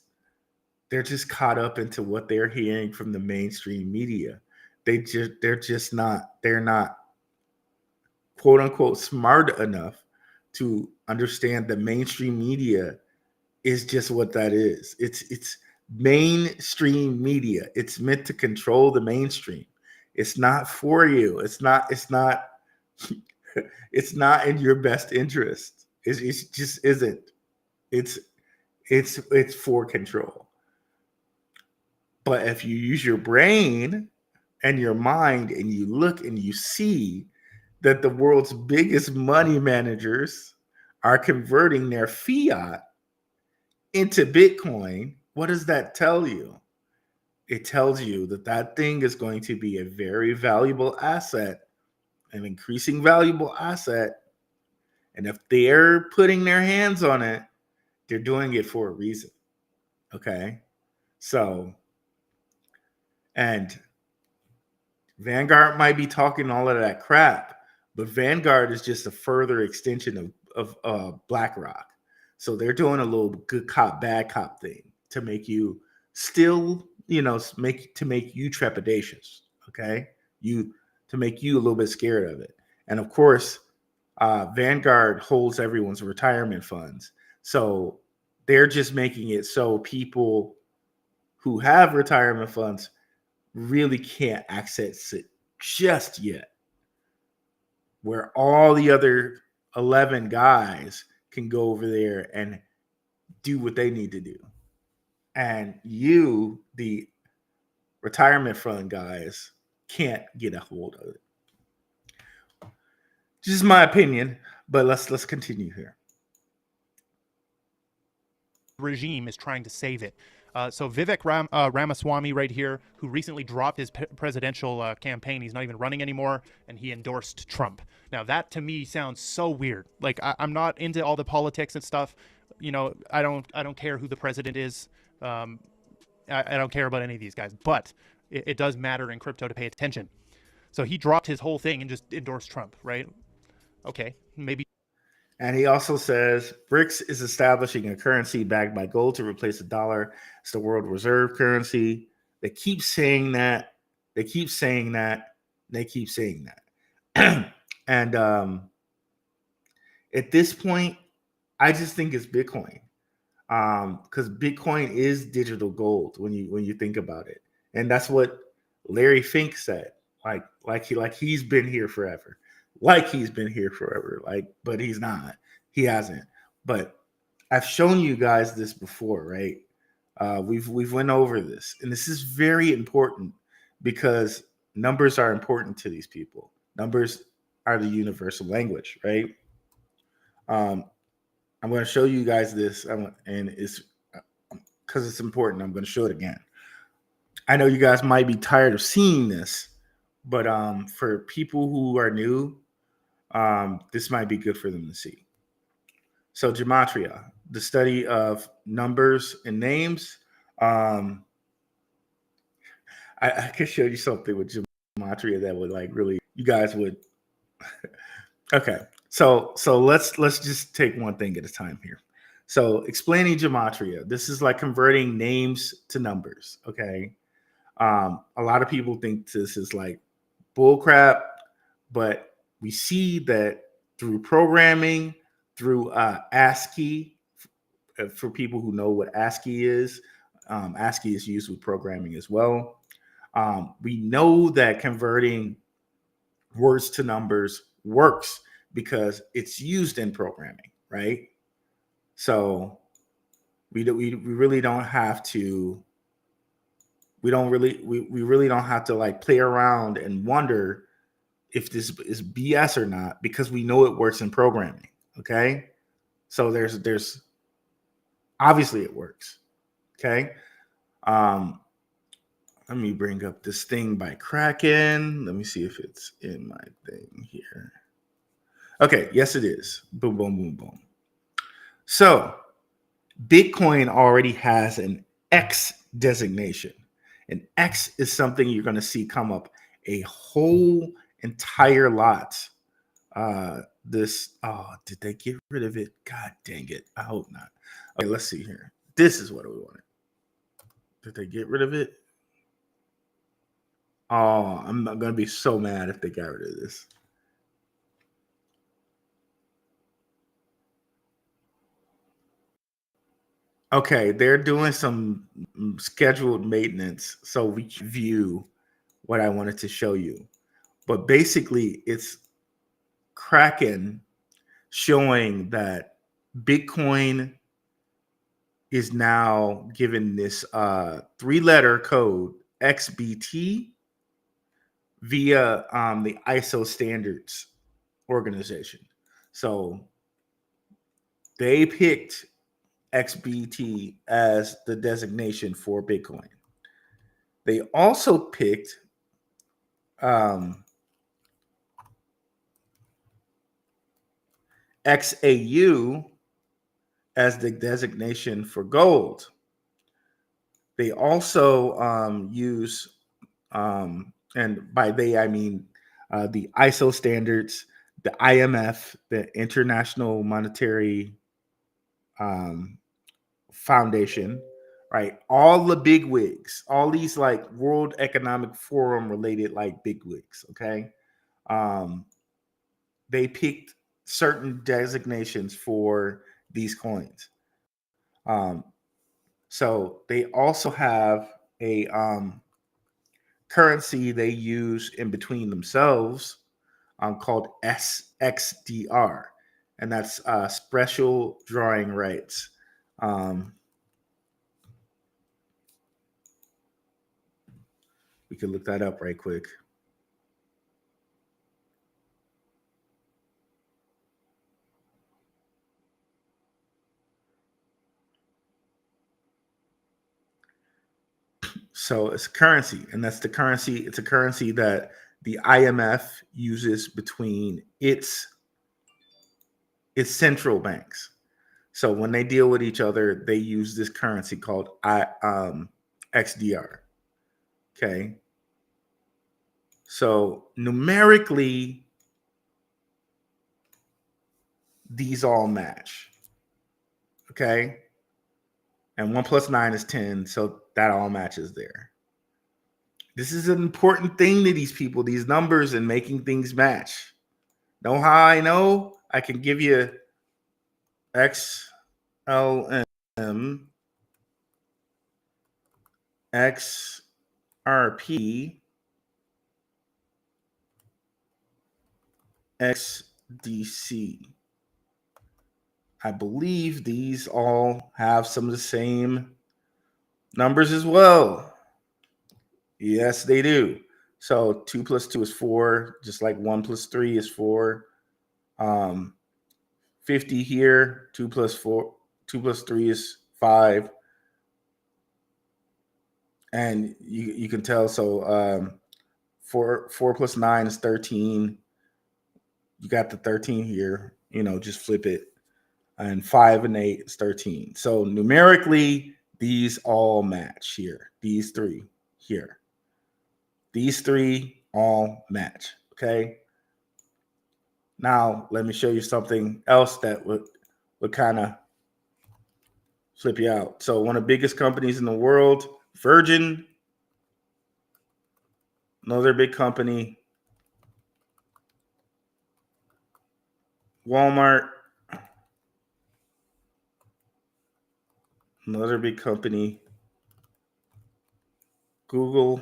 caught up into what they're hearing from the mainstream media. They're not quote unquote smart enough to understand the mainstream media is just what that is. It's mainstream media. It's meant to control the mainstream. It's not for you. It's not it's not in your best interest. It just isn't. It's for control. But if you use your brain and your mind and you look and you see that the world's biggest money managers are converting their fiat into Bitcoin, what does that tell you? it tells you that that thing is going to be a very valuable asset, an increasing valuable asset. And if they're putting their hands on it, they're doing it for a reason. Okay. So, and Vanguard might be talking all of that crap, but Vanguard is just a further extension of BlackRock. So they're doing a little good cop, bad cop thing to make you still, make you trepidatious. Okay. To make you a little bit scared of it. And of course, Vanguard holds everyone's retirement funds. So they're just making it so people who have retirement funds really can't access it just yet. Where all the other 11 guys can go over there and do what they need to do. And you, the retirement fund guys, can't get a hold of it. Just my opinion, but let's continue here. Regime is trying to save it. So Vivek Ramaswamy right here, who recently dropped his presidential campaign, he's not even running anymore, and he endorsed Trump. Now that to me sounds so weird. Like I'm not into all the politics and stuff. I don't care who the president is. I don't care about any of these guys, but it does matter in crypto to pay attention. So he dropped his whole thing and just endorsed Trump, right? Okay, maybe. And he also says BRICS is establishing a currency backed by gold to replace the dollar as the world reserve currency. They keep saying that. They keep saying that. They keep saying that. And at this point, I just think it's Bitcoin, because Bitcoin is digital gold when you think about it, and that's what Larry Fink said. Like he's been here forever. But he's not. He hasn't. But I've shown you guys this before, right? We've went over this, and this is very important because numbers are important to these people. Numbers are the universal language, right? I'm going to show you guys this, and it's because it's important. I'm going to show it again. I know you guys might be tired of seeing this, but for people who are new, this might be good for them to see. So gematria, the study of numbers and names. I could show you something with gematria that would really, you guys would. Okay, so let's just take one thing at a time here. So explaining gematria, this is like converting names to numbers. Okay, a lot of people think this is like bullcrap, but we see that through programming, through ASCII, for people who know what ASCII is. ASCII is used with programming as well. We know that converting words to numbers works because it's used in programming, right? So we really don't have to. We really don't have to like play around and wonder if this is BS or not, because we know it works in programming. Okay, so there's obviously it works. Okay, let me bring up this thing by Kraken. Let me see if it's in my thing here. Okay, yes it is. Boom, boom, boom, boom. So Bitcoin already has an X designation. An X is something you're going to see come up a whole entire lot. Did they get rid of it? God dang it. I hope not. Okay, let's see here. This is what we wanted. Did they get rid of it? Oh, I'm not going to be so mad if they got rid of this. Okay, they're doing some scheduled maintenance, so we can view what I wanted to show you. But basically, it's Kraken showing that Bitcoin is now given this 3-letter code XBT via the ISO standards organization. So they picked XBT as the designation for Bitcoin. They also picked XAU as the designation for gold. They also use, and by they I mean the ISO standards, the IMF, the International Monetary Foundation, right? All the big wigs, all these like World Economic Forum related like big wigs, okay? They picked certain designations for these coins. So they also have a currency they use in between themselves called XDR, and that's special drawing rights. We can look that up right quick. So it's currency, and that's the currency. It's a currency that the IMF uses between its central banks. So when they deal with each other, they use this currency called XDR. Okay. So numerically, these all match. Okay. And 1 + 9 is 10. So that all matches there. This is an important thing to these people, these numbers and making things match. Know how I know? I can give you XLM, XRP, XDC. I believe these all have some of the same numbers as well. Yes, they do. So 2 + 2 is 4, just like 1 + 3 is 4. 50 here, 2 + 4, 2 + 3 is 5. And you can tell, so 4 + 9 is 13. You got the 13 here, just flip it. And 5 and 8 is 13. So numerically, these all match here. These three here. These three all match. Okay. Now let me show you something else that would kind of flip you out. So one of the biggest companies in the world, Virgin, another big company, Walmart, another big company, Google,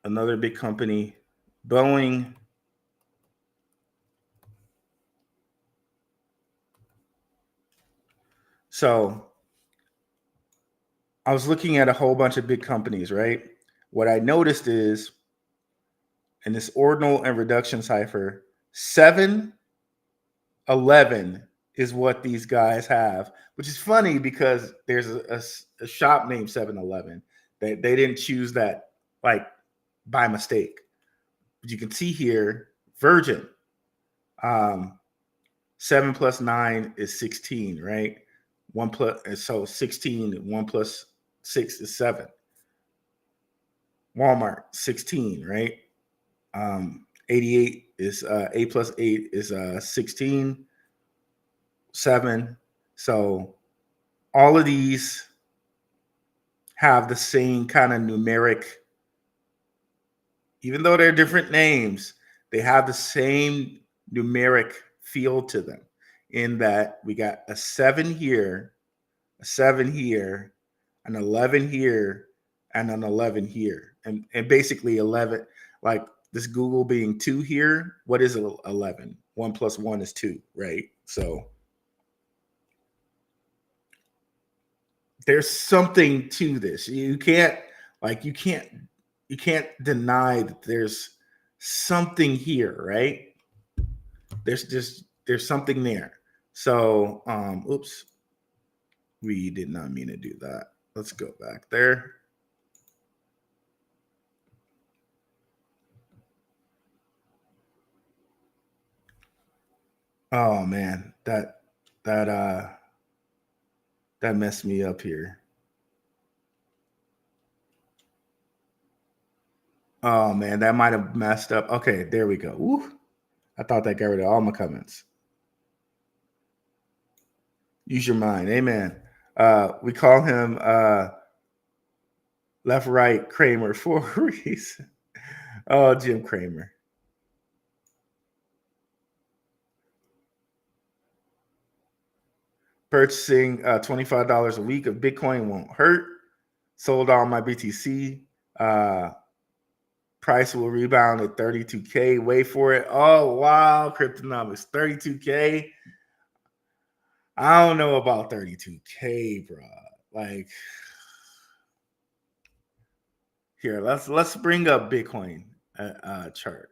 another big company, Boeing, so I was looking at a whole bunch of big companies, right? What I noticed is in this ordinal and reduction cipher, 7-11 is what these guys have, which is funny because there's a shop named 7-Eleven. They didn't choose that like by mistake. But you can see here, Virgin, 7 + 9 is 16, right? 16, 1 + 6 is 7. Walmart, 16, right? 88 is 8 + 8 is 16, 7. So all of these have the same kind of numeric, even though they're different names, they have the same numeric feel to them, in that we got a 7 here, a 7 here, an 11 here, and an 11 here. And basically 11, like this Google being 2 here, what is 11? 1 + 1 is 2, right? So there's something to this. You can't deny that there's something here, right? There's something there. So oops, we did not mean to do that. Let's go back there. Oh man, that messed me up here. Oh man, that might have messed up. Okay, there we go. Woo. I thought that got rid of all my comments. Use your mind. Amen. We call him left right Kramer for a reason. Oh, Jim Kramer. Purchasing $25 a week of Bitcoin won't hurt. Sold all my BTC. Price will rebound at 32K. Wait for it. Oh, wow. Cryptonomics, 32K. I don't know about 32K, bro. Like, here, let's bring up Bitcoin chart.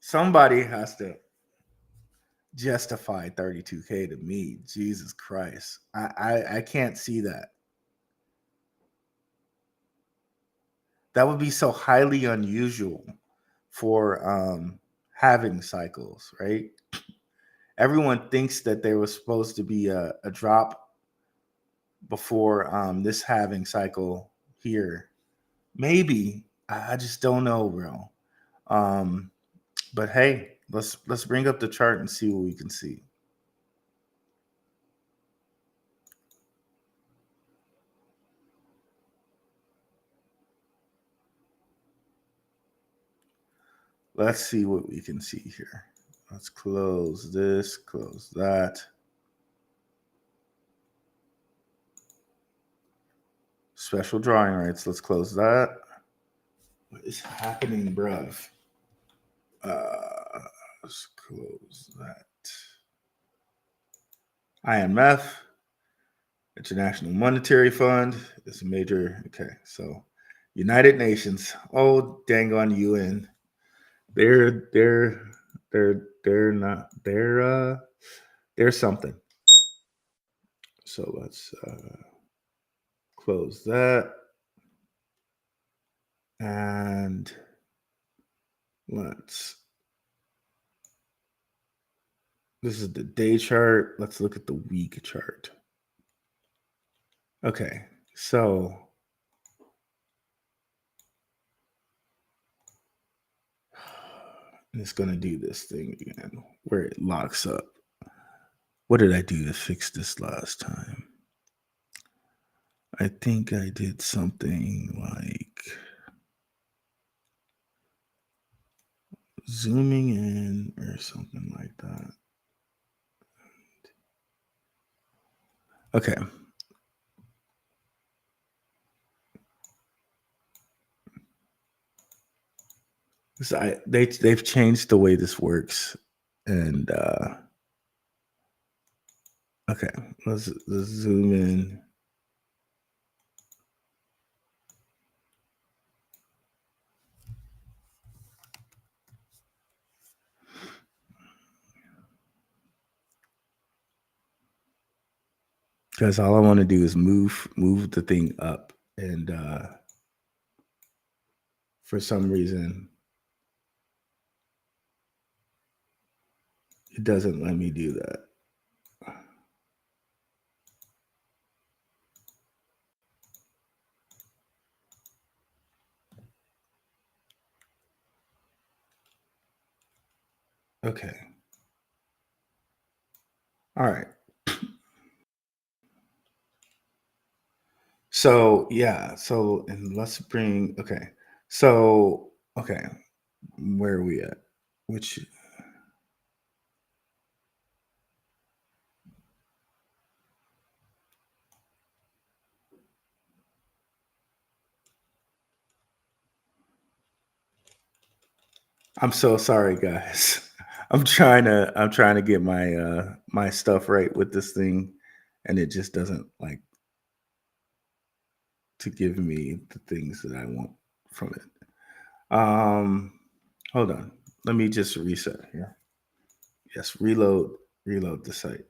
Somebody has to justify 32K to me. Jesus Christ. I can't see that. That would be so highly unusual for halving cycles, right? Everyone thinks that there was supposed to be a drop before this halving cycle here. Maybe. I just don't know, bro. But hey, let's bring up the chart and see what we can see. Let's see what we can see here. Let's close this, close that. Special drawing rights. Let's close that. What is happening, bruv? Let's close that. IMF, International Monetary Fund, is a major. Okay, so United Nations. Oh, dang on UN. They're not. They're something. So let's close that. And this is the day chart. Let's look at the week chart. Okay, so it's going to do this thing again where it locks up. What did I do to fix this last time? I think I did something like zooming in or something like that. Okay. So they've changed the way this works, and okay, let's zoom in. Because all I want to do is move the thing up, and for some reason it doesn't let me do that. Okay. All right. So yeah, and let's bring okay. So okay, where are we at? Which I'm so sorry, guys. I'm trying to get my my stuff right with this thing, and it just doesn't like to give me the things that I want from it. Hold on. Let me just reset here. Yes, reload the site.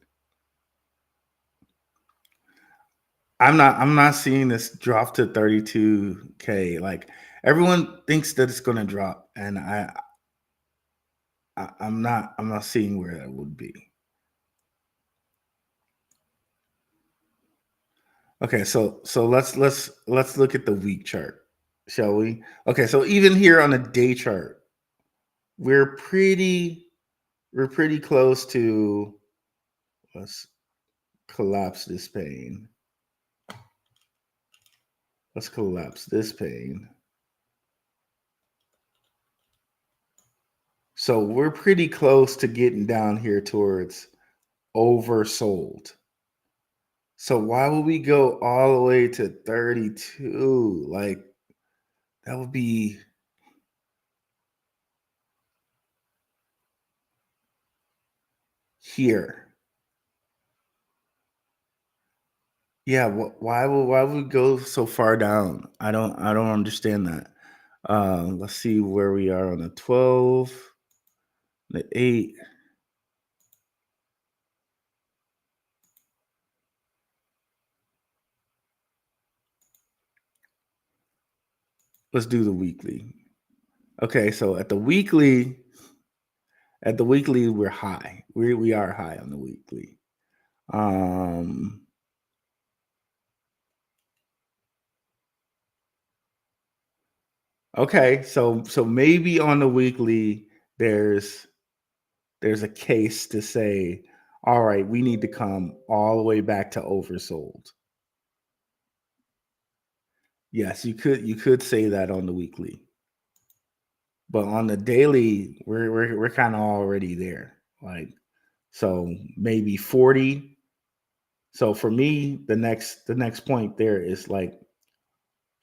I'm not seeing this drop to 32K. Like everyone thinks that it's going to drop, and I'm not seeing where that would be. Okay, so let's look at the week chart, shall we? Okay, so even here on a day chart, we're pretty close to, let's collapse this pane. Let's collapse this pane. So we're pretty close to getting down here towards oversold. So why would we go all the way to 32? Like, that would be here. Yeah, why would we go so far down? I don't understand that. Let's see where we are on the 12, the 8. Let's do the weekly. Okay, so at the weekly we're high. We are high on the weekly. Okay, so maybe on the weekly there's a case to say, all right, we need to come all the way back to oversold. Yes, you could say that on the weekly. But on the daily, we're kind of already there. Like, so maybe 40. So for me, the next point there is like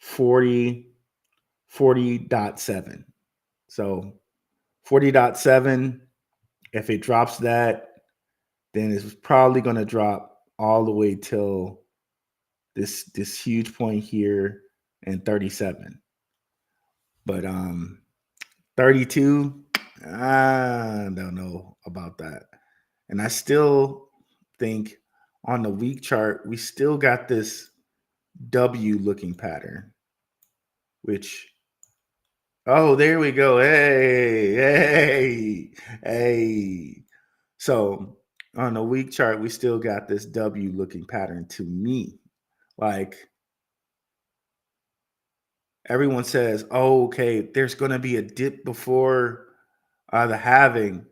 40.7. So 40.7, if it drops that, then it's probably going to drop all the way till this huge point here and 37. But 32, I don't know about that. And I still think on the week chart, we still got this W looking pattern, which, oh, there we go. Hey. So on the week chart, we still got this W looking pattern to me. Like, everyone says, oh, okay, there's going to be a dip before the halving.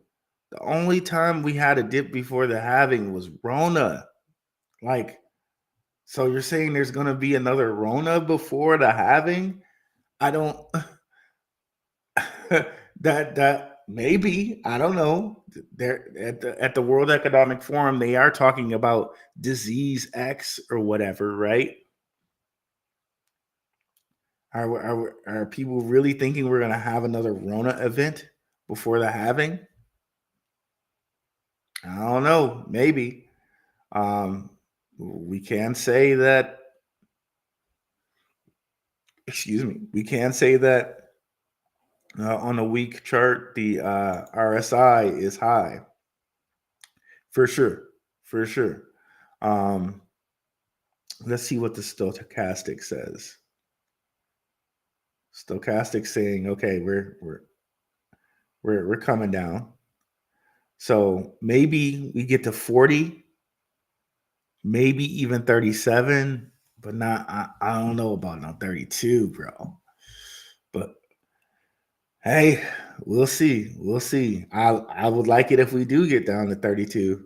The only time we had a dip before the halving was Rona. Like, so you're saying there's going to be another Rona before the halving? I don't that maybe, I don't know. They're at the World Economic Forum, they are talking about disease X or whatever, right? Are people really thinking we're going to have another Rona event before the halving? I don't know. Maybe. We can say that. Excuse me. We can say that on a week chart, the RSI is high. For sure. Let's see what the stochastic says. Stochastic saying, okay, we're coming down. So maybe we get to 40, maybe even 37, but not. I don't know about no 32, bro. But hey, we'll see. I would like it if we do get down to 32.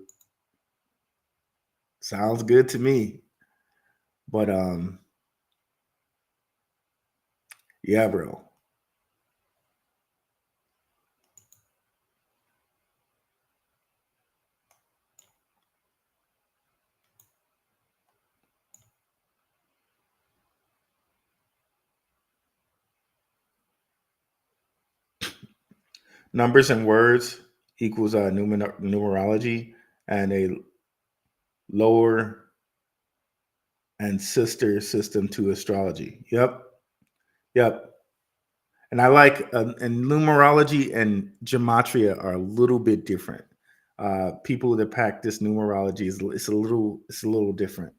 Sounds good to me. But yeah, bro. Numbers and words equals numerology, and a lower and sister system to astrology. Yep. And I like, and numerology and gematria are a little bit different. People that practice numerology it's a little different.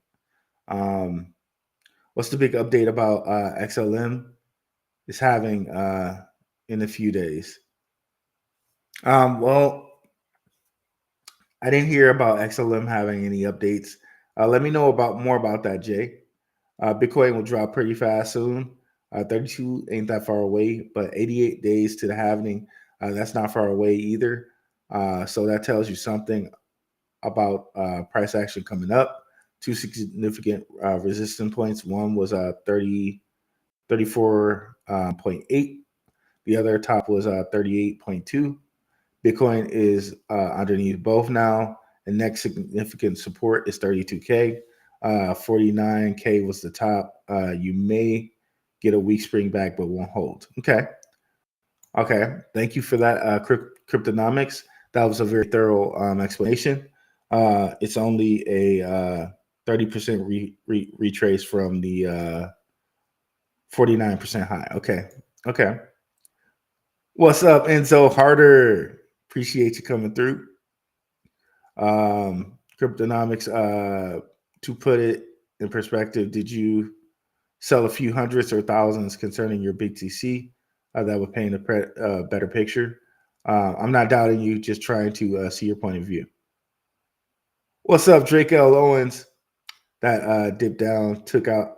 What's the big update about XLM? It's having in a few days. Well, I didn't hear about XLM having any updates. Let me know about more about that, Jay. Bitcoin will drop pretty fast soon. 32 ain't that far away, but 88 days to the halving, that's not far away either. So that tells you something about price action coming up. Two significant resistance points. One was 34.8. The other top was 38.2. Bitcoin is underneath both now. The next significant support is 32K. 49K was the top. You may get a weak spring back, but won't hold. Okay. Thank you for that, Cryptonomics. That was a very thorough explanation. It's only a 30% retrace from the 49% high. Okay. What's up, Enzo Harder? Appreciate you coming through. Cryptonomics, to put it in perspective, did you sell a few hundreds or thousands concerning your big TC? That would paint a better picture. I'm not doubting you, just trying to see your point of view. What's up, Drake L. Owens? That dipped down, took out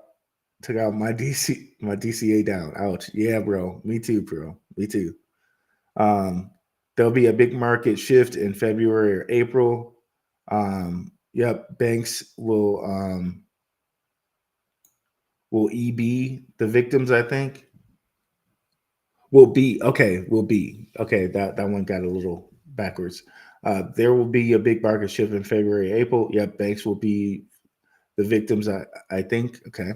my DCA down. Ouch. Yeah, bro. Me too, bro. Me too. There'll be a big market shift in February or April. Yep, banks will EB the victims, I think. Will be. Okay, that one got a little backwards. There will be a big market shift in February, April. Yep, banks will be the victims, I think. Okay.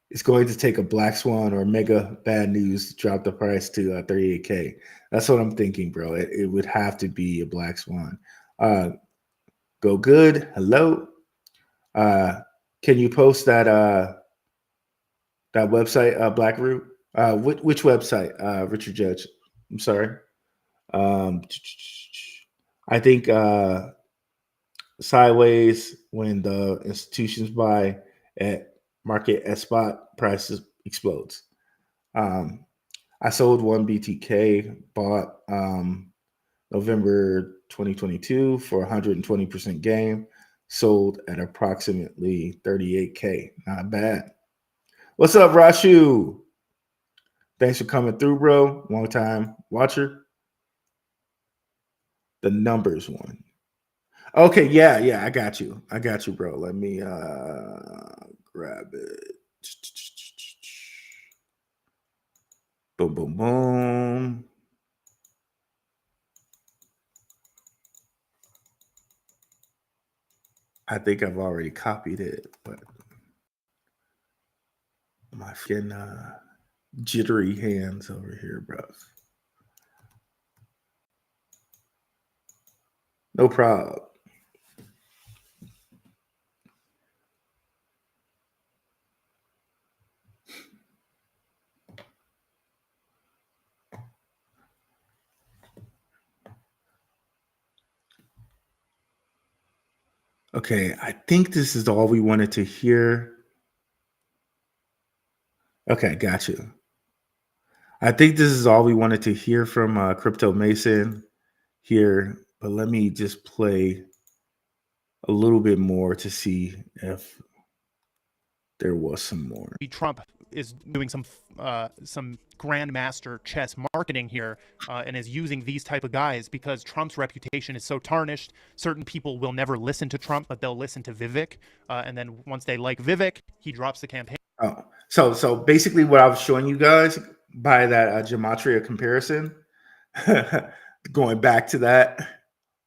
It's going to take a black swan or mega bad news to drop the price to 38K. That's what I'm thinking, bro. It would have to be a black swan. Go good. Hello. Can you post that website, Blackroot? Which website, Richard Judge? I'm sorry. I think sideways when the institutions buy at market at spot, prices explodes. I sold one BTK, bought November 2022 for 120% gain, sold at approximately 38K. Not bad. What's up, Rashu? Thanks for coming through, bro. Long time watcher. The numbers one. Okay, yeah, I got you, bro. Let me grab it. Boom, boom, boom. I think I've already copied it, but my freaking jittery hands over here, bro. No problem. Okay, I think this is all we wanted to hear. Okay, got you. I think this is all we wanted to hear from Crypto Mason here, but let me just play a little bit more to see if there was some more. Trump is doing some grandmaster chess marketing here and is using these type of guys because Trump's reputation is so tarnished. Certain people will never listen to Trump, but they'll listen to Vivek. And then once they like Vivek, he drops the campaign. Oh, so basically what I was showing you guys by that gematria comparison, going back to that,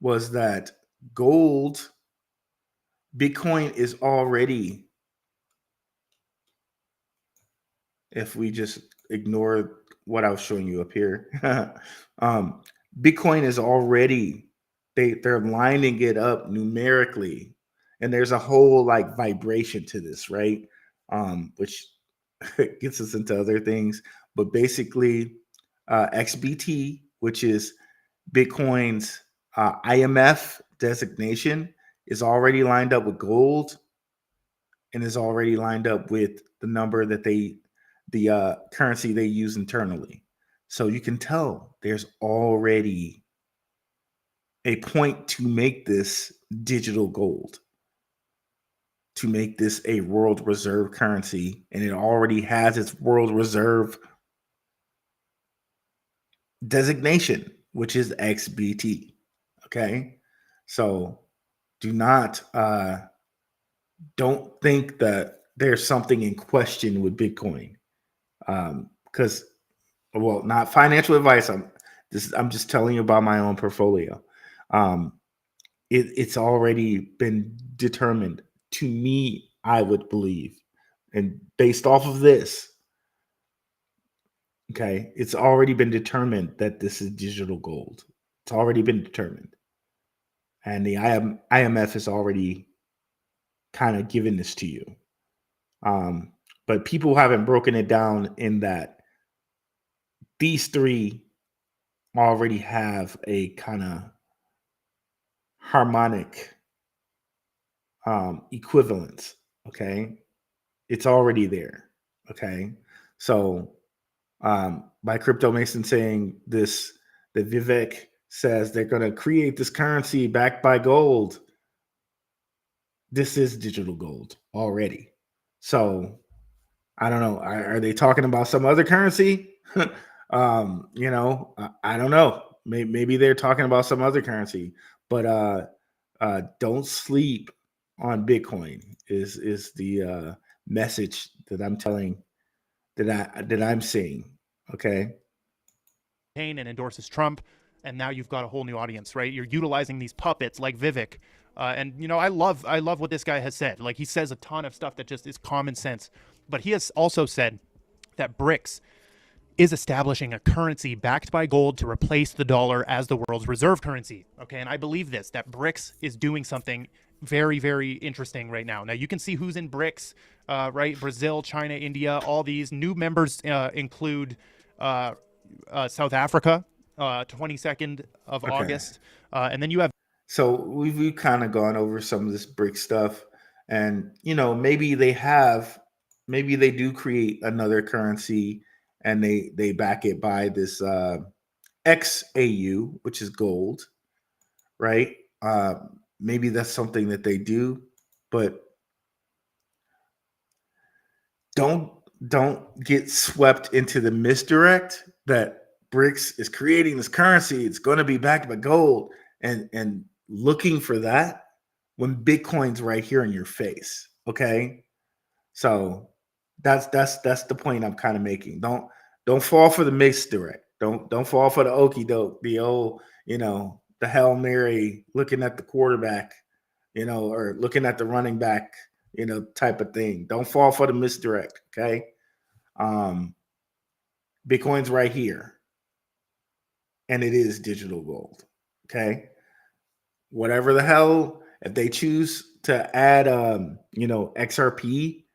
was that gold, Bitcoin is already, if we just ignore what I was showing you up here, Bitcoin is already, they're lining it up numerically, and there's a whole like vibration to this, right? Which gets us into other things, but basically XBT, which is Bitcoin's IMF designation, is already lined up with gold and is already lined up with the number that the currency they use internally. So you can tell there's already a point to make this digital gold, to make this a world reserve currency, and it already has its world reserve designation, which is XBT. Okay, so do not don't think that there's something in question with Bitcoin, because well, not financial advice. I'm just telling you about my own portfolio. It's already been determined. To me, I would believe, and based off of this, okay, it's already been determined that this is digital gold. It's already been determined, and the IMF has already kind of given this to you. But people haven't broken it down in that these three already have a kind of harmonic equivalence. Okay, it's already there. Okay, so by Crypto Mason saying this, that Vivek says they're going to create this currency backed by gold. This is digital gold already. So I don't know. Are they talking about some other currency? I don't know. Maybe they're talking about some other currency, but don't sleep on Bitcoin is the message that I'm telling that I'm seeing. Okay. And endorses Trump, and now you've got a whole new audience, right? You're utilizing these puppets like Vivek, and I love what this guy has said. Like, he says a ton of stuff that just is common sense, but he has also said that BRICS is establishing a currency backed by gold to replace the dollar as the world's reserve currency. Okay, and I believe this, that BRICS is doing something very, very interesting right now. Now, you can see who's in BRICS, right? Brazil, China, India, all these new members include South Africa, 22nd of August. And then you have. So we've kind of gone over some of this BRIC stuff, and maybe they do create another currency, and they back it by this XAU, which is gold, right? Maybe that's something that they do, but don't get swept into the misdirect that BRICS is creating this currency. It's going to be backed by gold, and looking for that when Bitcoin's right here in your face. Okay, so that's the point I'm kind of making. Don't fall for the misdirect. Don't fall for the okie doke, the old the Hail Mary, looking at the quarterback, or looking at the running back, type of thing. Don't fall for the misdirect. Okay. Bitcoin's right here, and it is digital gold. Okay. Whatever the hell, if they choose to add XRP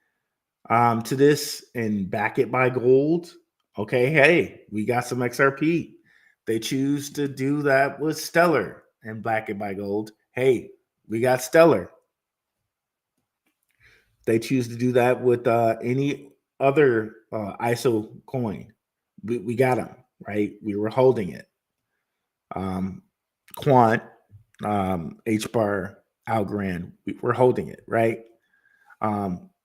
to this and back it by gold, okay, hey, we got some XRP. They choose to do that with Stellar and back it by gold, hey, we got Stellar. They choose to do that with any other ISO coin, we got them, right? We were holding it. Quant, HBAR, Algorand, we're holding it, right?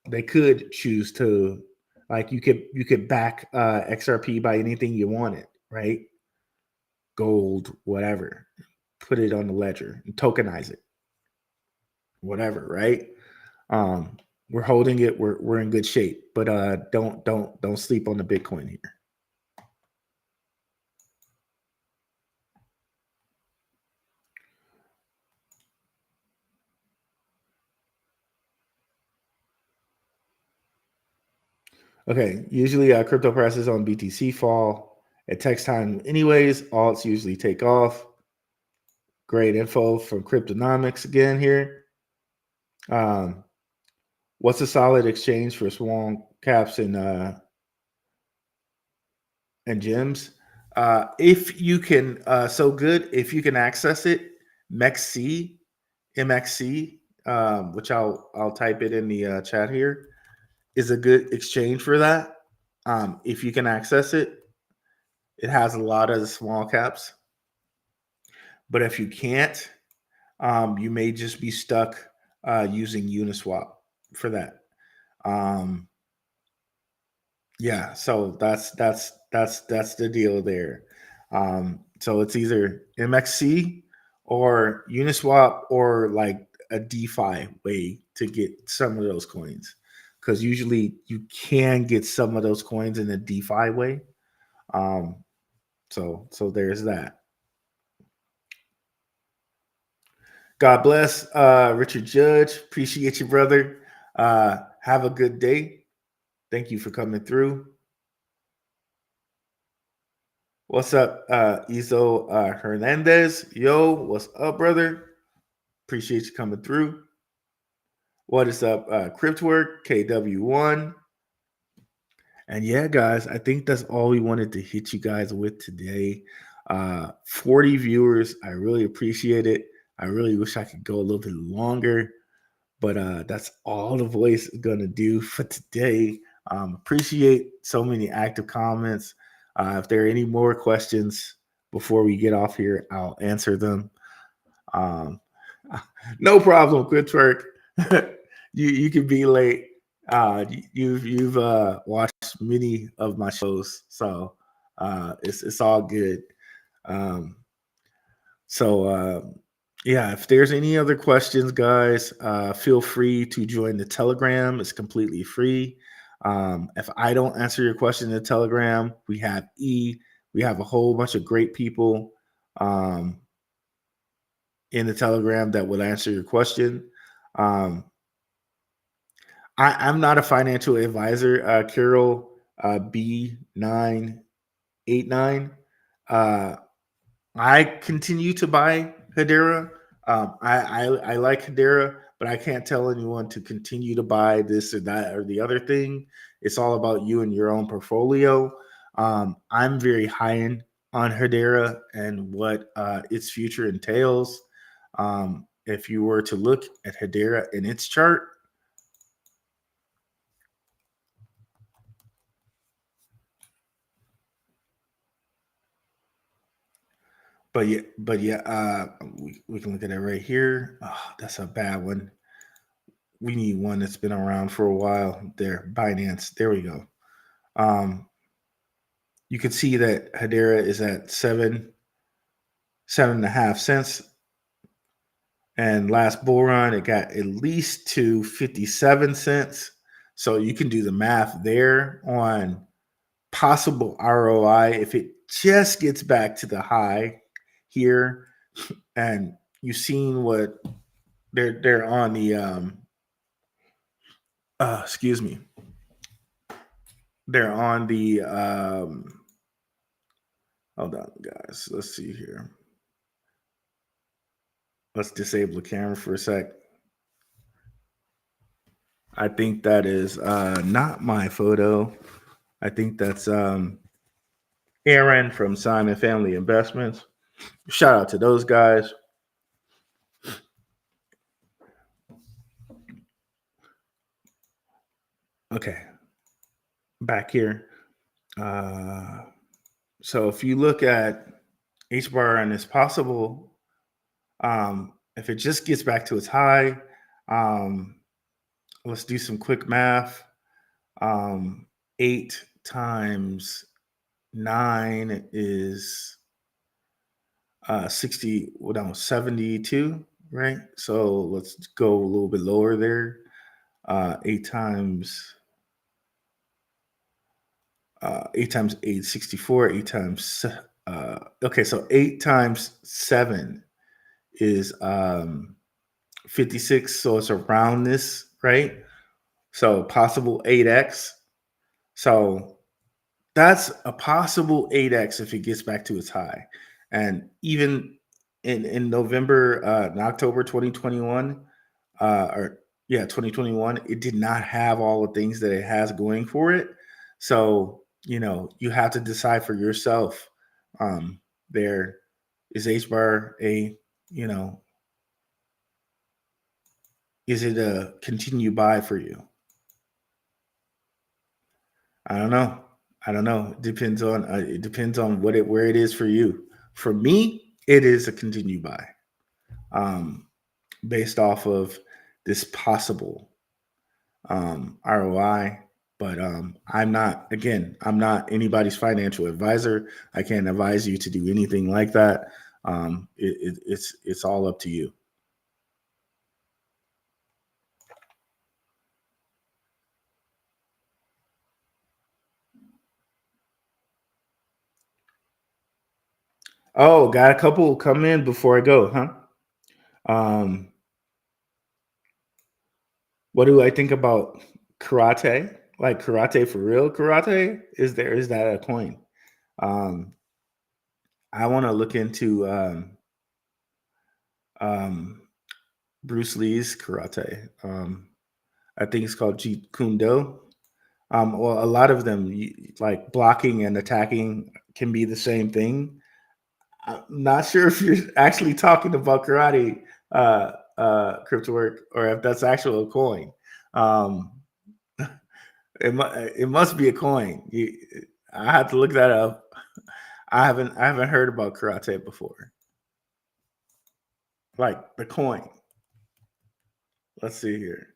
They could choose to, like, you could back XRP by anything you wanted, right? Gold, whatever. Put it on the ledger and tokenize it, whatever, right? We're holding it. We're in good shape, but don't sleep on the Bitcoin here. Okay, usually crypto prices on BTC fall at text time anyways. Alts usually take off. Great info from Cryptonomics again here. What's a solid exchange for small caps and gems? If you can, if you can access it, MXC, which I'll type it in the chat here, is a good exchange for that. If you can access it, it has a lot of the small caps. But if you can't, you may just be stuck using Uniswap for that. Yeah, so that's the deal there. So it's either MXC or Uniswap or like a DeFi way to get some of those coins, because usually you can get some of those coins in a DeFi way. So there's that. God bless, Richard Judge. Appreciate you, brother. Have a good day. Thank you for coming through. What's up, Izo Hernandez? Yo, what's up, brother? Appreciate you coming through. What is up, Cryptwork, KW1? And yeah, guys, I think that's all we wanted to hit you guys with today. 40 viewers. I really appreciate it. I really wish I could go a little bit longer, but that's all the voice is going to do for today. Appreciate so many active comments. If there are any more questions before we get off here, I'll answer them. No problem, Quick you can be late. You've watched many of my shows, so it's all good. Yeah, if there's any other questions, guys, feel free to join the Telegram. It's completely free. If I don't answer your question in the Telegram, we have we have a whole bunch of great people in the Telegram that will answer your question. I'm not a financial advisor, Carol B989. I continue to buy Hedera. I like Hedera, but I can't tell anyone to continue to buy this or that or the other thing. It's all about you and your own portfolio. I'm very high in on Hedera and what its future entails. If you were to look at Hedera in its chart, but yeah, we can look at it right here. Oh, that's a bad one. We need one that's been around for a while. There, Binance. There we go. You can see that Hedera is at 7.5 cents. And last bull run, it got at least to 57 cents. So you can do the math there on possible ROI if it just gets back to the high here. And you've seen what they're on the excuse me. They're on the hold on, guys. Let's see here. Let's disable the camera for a sec. I think that is not my photo. I think that's Aaron from Simon Family Investments. Shout out to those guys. Okay, back here. So if you look at HBAR and it's possible, if it just gets back to its high, let's do some quick math. 8 times 9 is 72, right? So let's go a little bit lower there. 8 times 8, 64. 8 times okay, so 8 times 7 is 56. So it's around this, right? So possible 8x. So that's a possible 8x if it gets back to its high. And even in November, in October 2021, 2021, it did not have all the things that it has going for it. So, you have to decide for yourself. There is HBAR is it a continue buy for you? I don't know. I don't know. It depends on where it is for you. For me, it is a continue buy, based off of this possible ROI. But I'm not anybody's financial advisor. I can't advise you to do anything like that. It's all up to you. Oh, got a couple come in before I go, huh? What do I think about karate? Like karate for real karate? Is that a coin? Um, I want to look into um, Bruce Lee's karate. I think it's called Jeet Kune Do. Well, a lot of them, like blocking and attacking, can be the same thing. I'm not sure if you're actually talking about karate, crypto work, or if that's actual coin. Um, it must be a coin. I have to look that up. I haven't heard about karate before. Like the coin. Let's see here.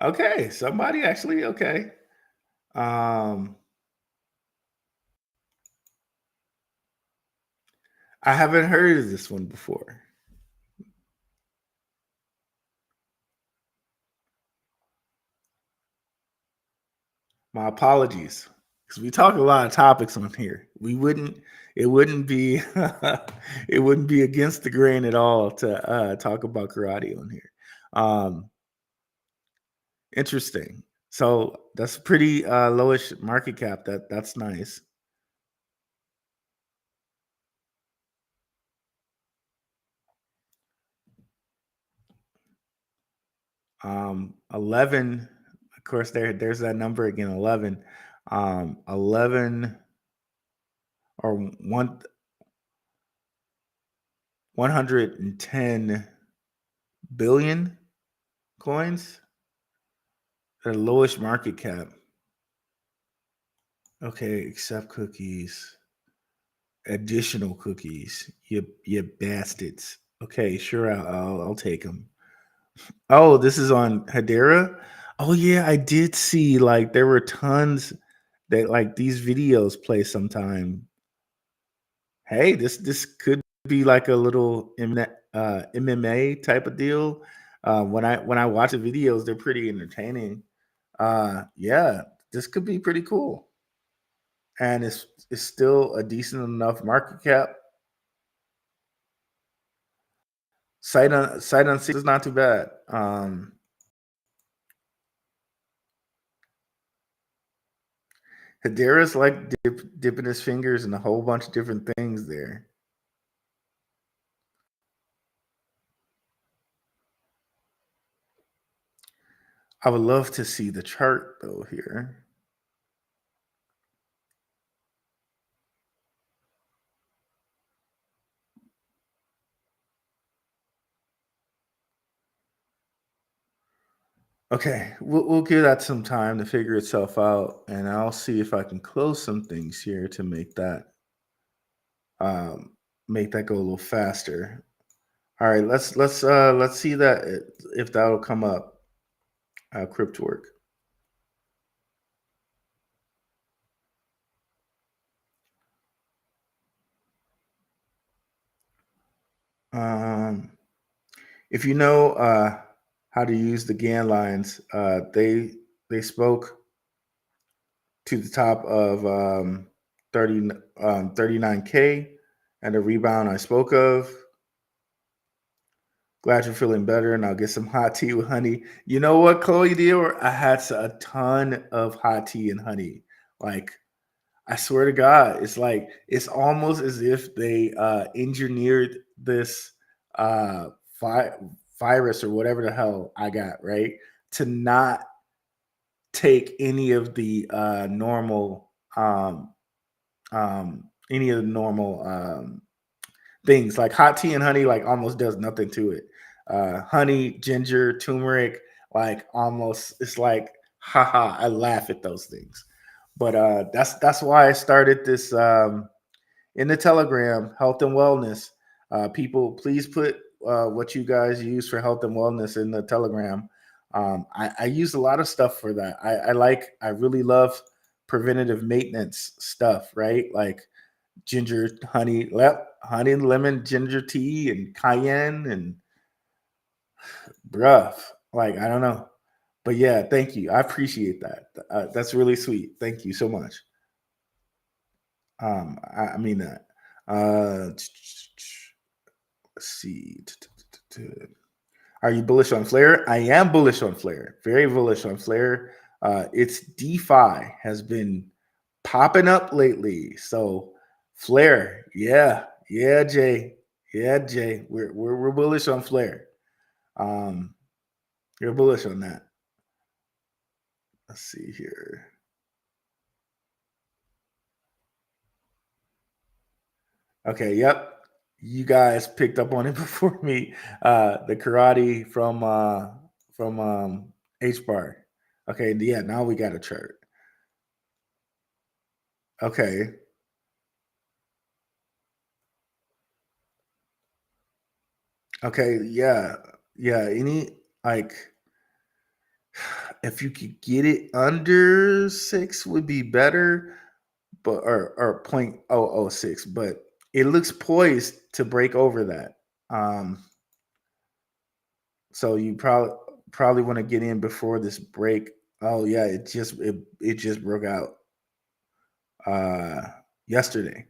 Okay, somebody actually okay. I haven't heard of this one before. My apologies, because we talk a lot of topics on here. It wouldn't be, it wouldn't be against the grain at all to talk about karate on here. Um, Interesting. So that's pretty lowish market cap. That's nice. 11. Of course, there's that number again. 11. 11 or 110 billion coins at a lowish market cap. Okay, accept cookies. Additional cookies. You bastards. Okay, sure, I'll take them. Oh, this is on Hedera. Oh yeah, I did see like there were tons that like these videos play sometime. Hey, this could be like a little MMA type of deal. When I watch the videos, they're pretty entertaining. Yeah, this could be pretty cool, and it's still a decent enough market cap. Sight on six is not too bad. Hedera's like dipping his fingers in a whole bunch of different things there. I would love to see the chart though here. Okay, we'll give that some time to figure itself out, and I'll see if I can close some things here to um, make that go a little faster. All right, let's see that if that'll come up. Crypt work. If you know how to use the GAN lines, they spoke to the top of 39K and a rebound I spoke of. Glad you're feeling better, and I'll get some hot tea with honey. You know what, Chloe Dior? I had a ton of hot tea and honey. Like, I swear to God, it's almost as if they engineered this virus or whatever the hell I got, right, to not take any of the normal things like hot tea and honey, like almost does nothing to it. Honey, ginger, turmeric, like almost it's like haha. I laugh at those things, but that's why I started this in the Telegram, health and wellness. People, please put what you guys use for health and wellness in the Telegram. I use a lot of stuff for that. I really love preventative maintenance stuff, right? Like ginger, honey, lemon, ginger tea, and cayenne, and bruh, like I don't know, but yeah, thank you. I appreciate that. That's really sweet. Thank you so much. I mean that. Let's see. Are you bullish on Flare? I am bullish on Flare. Very bullish on Flare. Its DeFi has been popping up lately. So Flare, yeah, Jay, we're bullish on Flare. You're bullish on that. Let's see here. Okay, yep. You guys picked up on it before me. The karate from HBAR. Okay, yeah, now we got a chart. Okay. Okay, yeah. Yeah, any like if you could get it under 6 would be better, but or 0.006, but it looks poised to break over that. So you probably want to get in before this break. Oh yeah, it just broke out yesterday.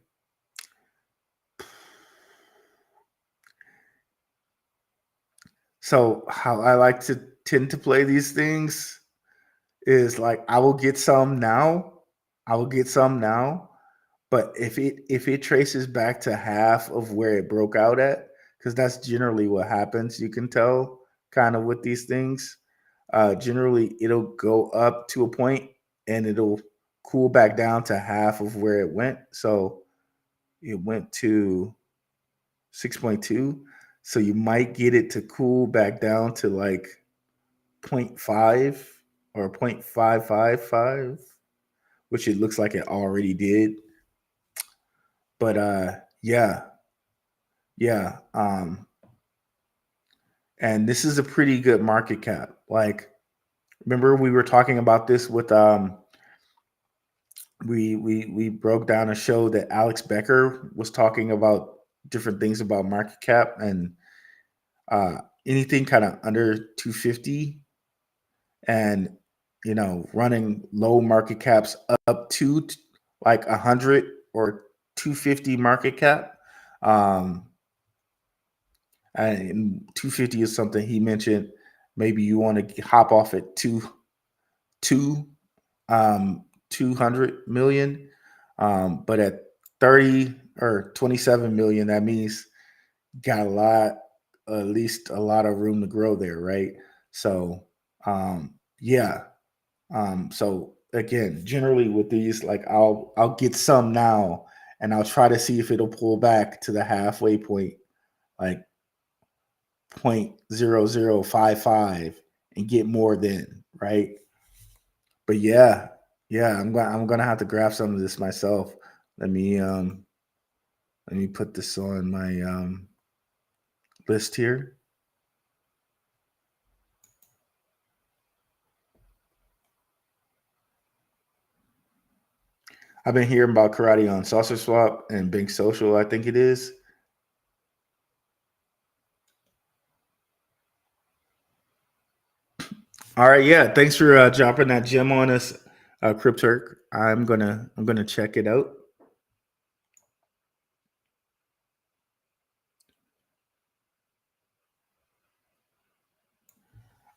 So how I like to tend to play these things is like I will get some now. But if it traces back to half of where it broke out at, because that's generally what happens, you can tell kind of with these things. Generally, it'll go up to a point and it'll cool back down to half of where it went. So it went to 6.2. So you might get it to cool back down to like 0.5 or 0.555, which it looks like it already did. But yeah. And this is a pretty good market cap. Like, remember we were talking about this with we broke down a show that Alex Becker was talking about different things about market cap, and anything kind of under 250 and running low market caps up to like 100 or 250 market cap. And 250 is something he mentioned. Maybe you want to hop off at 200 million. But at 30 or 27 million, that means got at least a lot of room to grow there, right? So yeah. So again, generally with these, like I'll get some now and I'll try to see if it'll pull back to the halfway point, like 0.0055 and get more then, right? But yeah, I'm gonna have to grab some of this myself. Let me put this on my list here. I've been hearing about karate on Saucer Swap and Bank Social, I think it is. All right, yeah. Thanks for dropping that gem on us, Crypturk. I'm gonna check it out.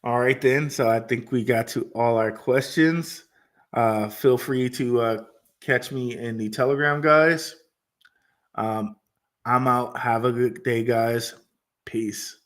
All right, then. So I think we got to all our questions. Feel free to catch me in the Telegram, guys. I'm out. Have a good day, guys. Peace.